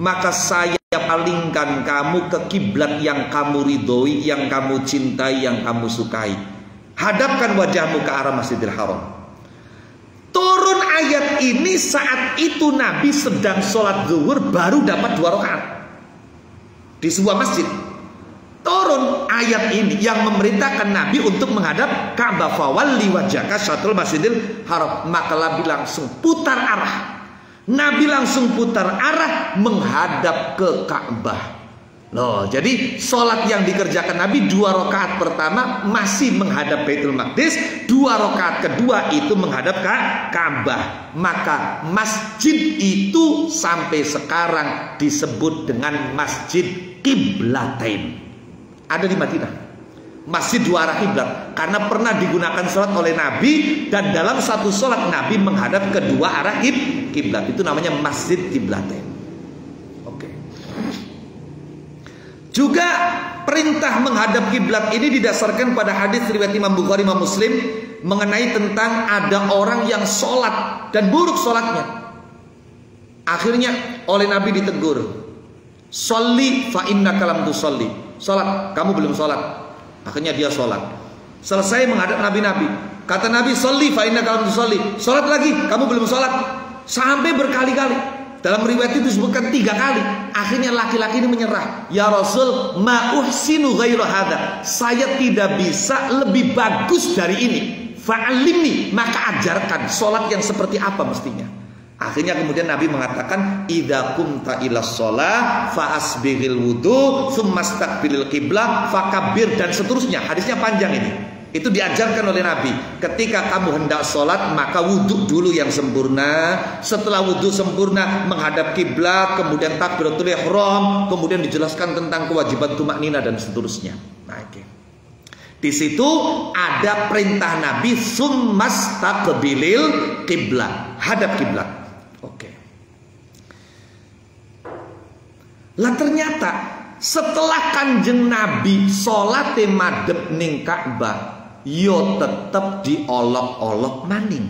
maka saya palingkan kamu ke kiblat yang kamu ridhoi, yang kamu cintai, yang kamu sukai. Hadapkan wajahmu ke arah Masjidil Haram. Turun ayat ini saat itu Nabi sedang sholat zuhur, baru dapat 2 rakaat di sebuah masjid. Turun ayat ini yang memerintahkan Nabi untuk menghadap Ka'bah, fawalli wajhaka syatrul Masjidil Haram. Maka Nabi langsung putar arah. Nabi langsung putar arah menghadap ke Ka'bah. Loh, jadi sholat yang dikerjakan Nabi 2 rakaat pertama masih menghadap Baitul Maqdis, 2 rakaat kedua itu menghadap Ka'bah. Maka masjid itu sampai sekarang disebut dengan Masjid Qiblatain. Ada di Madinah, masjid 2 arah kiblat, karena pernah digunakan sholat oleh Nabi, dan dalam satu sholat Nabi menghadap kedua arah kiblat. Itu namanya Masjid Qiblatain. Juga perintah menghadap kiblat ini didasarkan pada hadis riwayat Imam Bukhari, Imam Muslim, mengenai tentang ada orang yang sholat dan buruk sholatnya. Akhirnya oleh Nabi ditegur, "Sholli fa innaka lam tusolli." Sholat, kamu belum sholat. Akhirnya dia sholat. Selesai menghadap Nabi, kata Nabi, "Sholli fa innaka lam tusolli." Sholat lagi, kamu belum sholat. Sampai berkali-kali. Dalam riwayat itu disebutkan 3 kali. Akhirnya laki-laki ini menyerah. "Ya Rasul, ma uhsinu ghairu hadza." Saya tidak bisa lebih bagus dari ini. Fa'alimni, maka ajarkan sholat yang seperti apa mestinya. Akhirnya kemudian Nabi mengatakan, "Idza qumta ila shalah fa asbighil wudu, tsumma istaqbilil qiblah, fakabbir," dan seterusnya. Hadisnya panjang ini. Itu diajarkan oleh Nabi. Ketika kamu hendak sholat, maka wudhu dulu yang sempurna. Setelah wudhu sempurna, menghadap kiblat, kemudian takbiratul ihram, kemudian dijelaskan tentang kewajiban tumaknina dan seterusnya. Nah, oke. Di situ ada perintah Nabi summastaqbilil kiblat, hadap kiblat. Oke. Lah ternyata setelah Kanjeng Nabi sholat madhep ning Ka'bah, yo tetep diolok-olok maning.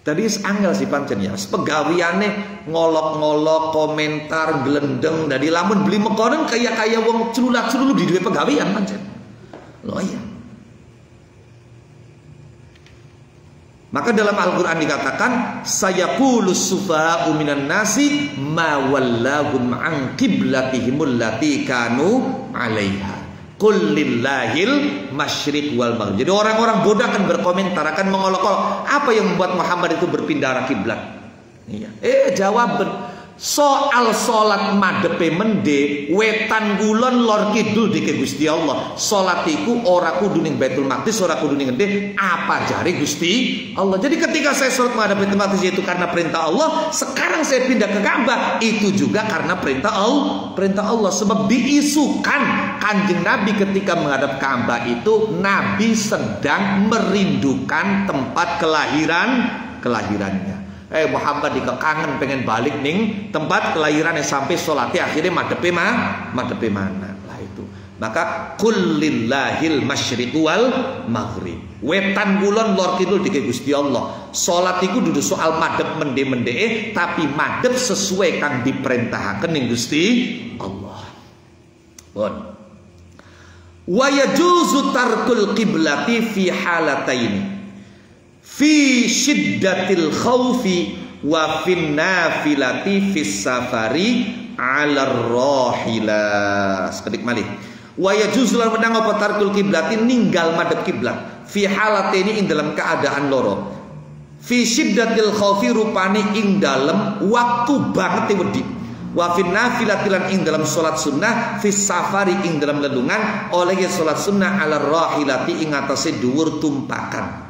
Tadi angel si pancen ya, pegawiane ngolok-ngolok, komentar, glendeng. Dari lamun beli mekonen kaya wong culula-cululu di duwe pegawian pancen. Loh iya. Maka dalam Al-Quran dikatakan, sayaqulus sufaha'u minan nasi ma wallahum an qiblatihimul lati kanu 'alaiha. Qul lillahil masyriq wal maghrib. Jadi orang-orang bodoh akan berkomentar, akan mengolok-olok, apa yang membuat Muhammad itu berpindah arah kiblat? Iya. Jawaban soal salat madhepe mende wetan kulon lor kidul dike Gusti Allah. Salat iku ora kudu ning Baitul Maqdis, ora kudu ning endi, apa jare Gusti Allah. Jadi ketika saya salat madhep Baitul Maqdis itu karena perintah Allah, sekarang saya pindah ke Ka'bah itu juga karena perintah Allah. Perintah Allah, sebab diisukan Kanjeng Nabi ketika menghadap Ka'bah itu Nabi sedang merindukan tempat kelahirannya. Muhammad kangen pengen balik ning tempat kelahirannya, sampai sholatnya akhirnya madhepe mana lah itu. Maka qul lillahil masyriq wal maghrib. Wetan kulon lor kidul dike Gusti Allah. Salat iku dudu soal madhep mende-mende, tapi madhep sesuai kang diperintahkan ning Gusti Allah. Pun wa yajuzu tarkul qiblati fi halataini. Fi syiddatil khawfi wa fin nafilati fis safari 'alar rahilah. Sekedik malih. Wa yajuz lan menang apa tarkul kiblati, ninggal madhep kiblat. Fi halateni ing dalam keadaan loro. Fi syiddatil khawfi rupane ing dalam waktu banget wedi. Wa fin nafilati lan ing dalam salat sunnah, fis safari ing dalam lelungan, oleh salat sunnah 'alar rahilati ing atase dhuwur tumpakan.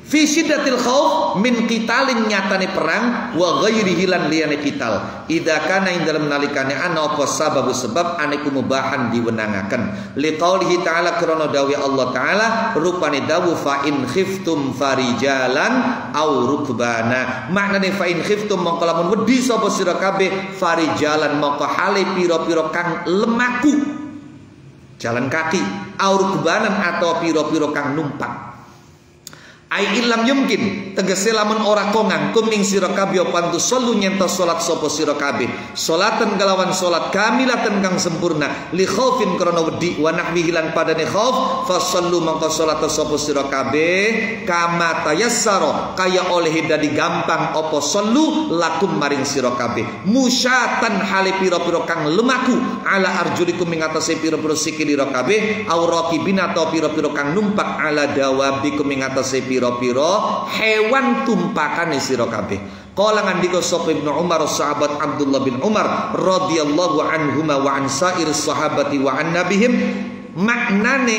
Fi syiddatil khauf min qitalin, nyatane perang, wa ghairihi lan liyane qital. Idza kana ing dalem nalikane ana apa sababu sebab aniku mubahan diwenangaken. Liqaulihi ta'ala, krana dawuh Allah taala, rupane dawuh fa in khiftum farijalan au rukbana. Maknane fa in khiftum mongko lamun wedi sapa sira kabeh, farijalan mongko hale pira-pira kang lemaku jalan kaki, au rukbanan atau pira-pira kang numpak. Ai ilam yumkin, tegese lamun ora kongang kum ing sira kabeh pantu sallu nyentos salat sapa sira kabeh, salatan kalawan salat kamilatan kang sempurna, li khaufin krana wedi, wa nahwihi lan padane khauf, fa sallu mangko salat sapa sira kabeh kama tayassara, kaya oleh dadi gampang apa sallu lakum maring sira kabeh, musyatan hale pira-pira kang lumaku, ala arjulikum ing atase pira-pira sikilira kabeh, auraqibina ta pira-pira kang numpak, ala dawabikum ing atase piro hewan tumpakane sira kabeh. Kala ngandika sapa Ibnu Umar, sahabat Abdullah bin Umar radhiyallahu anhuma wa an sair sahabati wa an nabihim, maknane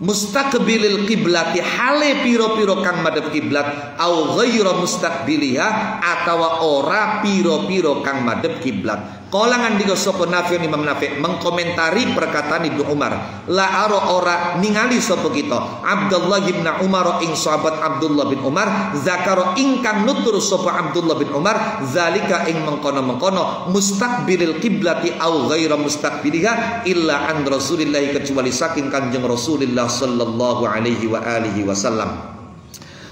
mustaqbilil qiblati hale piro-piro kang madhep kiblat, au ghaira mustaqbiliha atawa ora piro-piro kang madhep kiblat. Kala ngandika sapa Nafi, Imam Nafi mengkomentari perkataan Ibnu Umar, la ora ningali sapa kita Abdullah bin Umar ing sahabat Abdullah bin Umar, zakara ingkang nutur sapa Abdullah bin Umar, zalika ing mengkono-mengkono mustaqbilil qiblati au ghaira mustaqbiliha illa an Rasulillah, kecuali saking Kanjeng Rasulullah sallallahu alaihi wa alihi wasallam.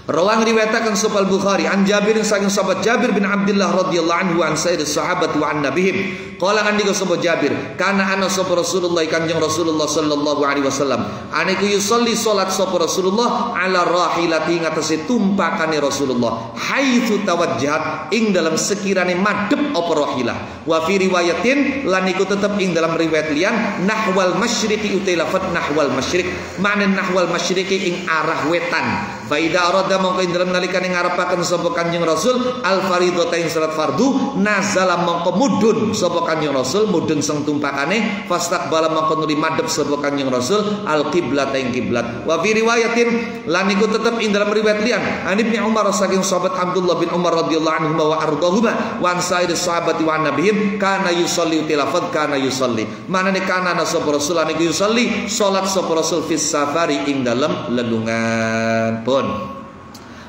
Rawang riwayatakan sapa Al-Bukhari an Jabir saking sahabat Jabir bin Abdullah radhiyallahu anhu an sayyid sahabat wa an nabihim. Qala ngandika sapa Jabir, kana ana sapa Rasulullah, Kanjeng Rasulullah sallallahu alaihi wasallam, aniku yusolli salat sapa Rasulullah ala rahilati ngatasi tumpakane Rasulullah, haitsu tawajjahat ing dalam sekirane madhep apa rahilah. Wa fi riwayatin lan iku tetep ing dalam riwayat liyan nahwal masyriqi utai lafat nahwal masyriq, makna nahwal masyriqi ing arah wetan. Fa idza arada mongko indra nalikane ngarepaken sapa Kanjeng Rasul al fardhatain salat fardu nazala mongko mudhun sapa Kanjeng Rasul mudhun sing tumpakane fastaqbala mongko nuli madhep sapa Kanjeng Rasul al qiblat ing kiblat. Wa fi riwayatin lan iku tetep ing dalam riwayat liyan an Ibnu Umar saking sahabat Abdullah bin Umar radhiyallahu anhu wa ardhahuma wa an sa'ir sahabati wa nabiyyin kana yusalli tilafat kana yusalli manane kana sapa Rasul lan iku yusalli salat sapa Rasul fis safari ing dalam lelungan pun.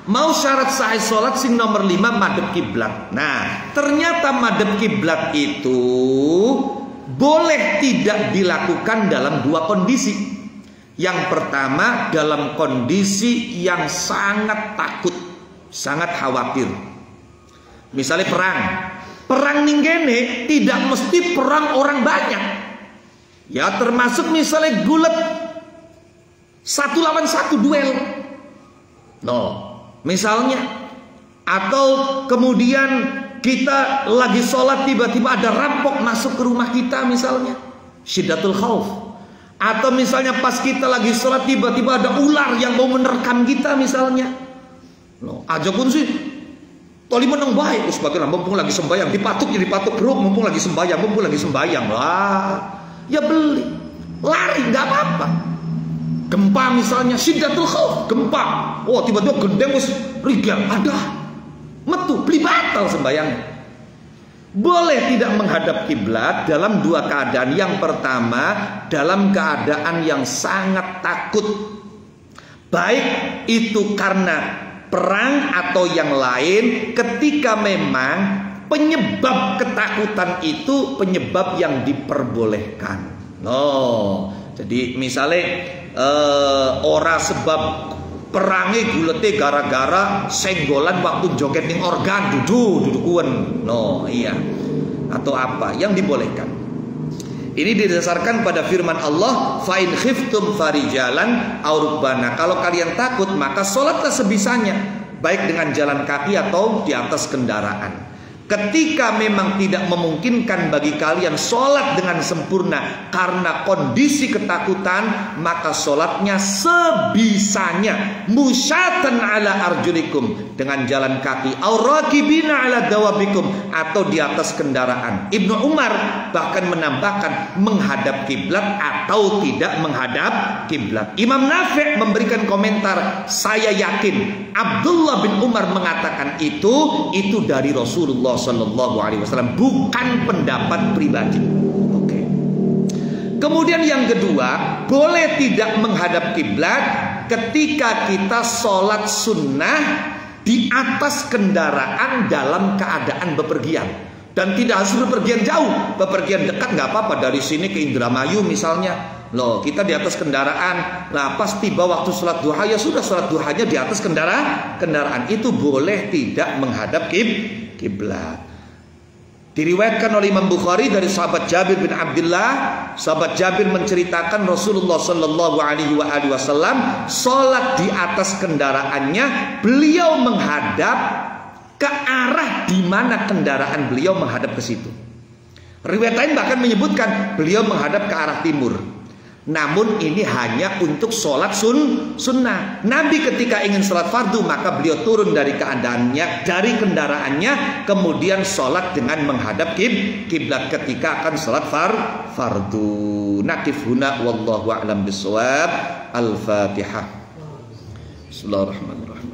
Mau syarat sahih salat sing nomor 5 madhep kiblat. Nah, ternyata madhep kiblat itu boleh tidak dilakukan dalam dua kondisi. Yang pertama dalam kondisi yang sangat takut, sangat khawatir. Misalnya perang. Perang ning kene tidak mesti perang orang banyak. Ya termasuk misalnya gulet 1 lawan 1 duel. No, misalnya atau kemudian kita lagi sholat tiba-tiba ada rampok masuk ke rumah kita misalnya, syiddatul khauf. Atau misalnya pas kita lagi sholat tiba-tiba ada ular yang mau menerkam kita misalnya. No, aja pun sih toli menang baik, sebagian mumpung lagi sembahyang dipatuk jadi patuk bro, mumpung lagi sembahyang lah, ya beli, lari nggak apa-apa. Gempa misalnya syiddatul khauf, gempa. Oh, tiba-tiba gendeng wis rigang, ada. Metu, beli batal sembahyangnya. Boleh tidak menghadap kiblat dalam dua keadaan. Yang pertama, dalam keadaan yang sangat takut. Baik itu karena perang atau yang lain, ketika memang penyebab ketakutan itu penyebab yang diperbolehkan. No, jadi misalnya ora sebab perangi gulete gara-gara senggolan waktu joget ning organ dudukuan. No, iya. Atau apa yang dibolehkan. Ini didasarkan pada firman Allah, fa in khiftum farijalan aw rukbana. Kalau kalian takut maka salatlah sebisanya, baik dengan jalan kaki atau di atas kendaraan. Ketika memang tidak memungkinkan bagi kalian sholat dengan sempurna karena kondisi ketakutan, maka sholatnya sebisanya, musyatan ala arjulikum, dengan jalan kaki, aurakibina ala dawabikum, atau di atas kendaraan. Ibnu Umar bahkan menambahkan menghadap kiblat atau tidak menghadap kiblat. Imam Nafi' memberikan komentar, saya yakin Abdullah bin Umar mengatakan itu dari Rasulullah Sallallahu Alaihi Wasallam, bukan pendapat pribadi. Oke. Kemudian yang kedua, boleh tidak menghadap kiblat ketika kita sholat sunnah di atas kendaraan dalam keadaan bepergian, dan tidak harus bepergian jauh, bepergian dekat nggak apa-apa, dari sini ke Indramayu misalnya. Loh, kita di atas kendaraan. Nah, pas tiba waktu sholat duha, ya sudah sholat duhanya di atas kendaraan. Itu boleh tidak menghadap kiblat. Diriwayatkan oleh Imam Bukhari dari sahabat Jabir bin Abdullah. Sahabat Jabir menceritakan Rasulullah Sallallahu Alaihi Wasallam sholat di atas kendaraannya, beliau menghadap ke arah di mana kendaraan beliau menghadap ke situ. Riwayat lain bahkan menyebutkan beliau menghadap ke arah timur. Namun ini hanya untuk sholat sunnah. Nabi ketika ingin sholat fardu, maka beliau turun dari keadaannya, dari kendaraannya, kemudian sholat dengan menghadap kiblat ketika akan sholat fardu. Nakif huna wallahu a'lam bishawab. Al-Fatihah. Bismillahirrahmanirrahim.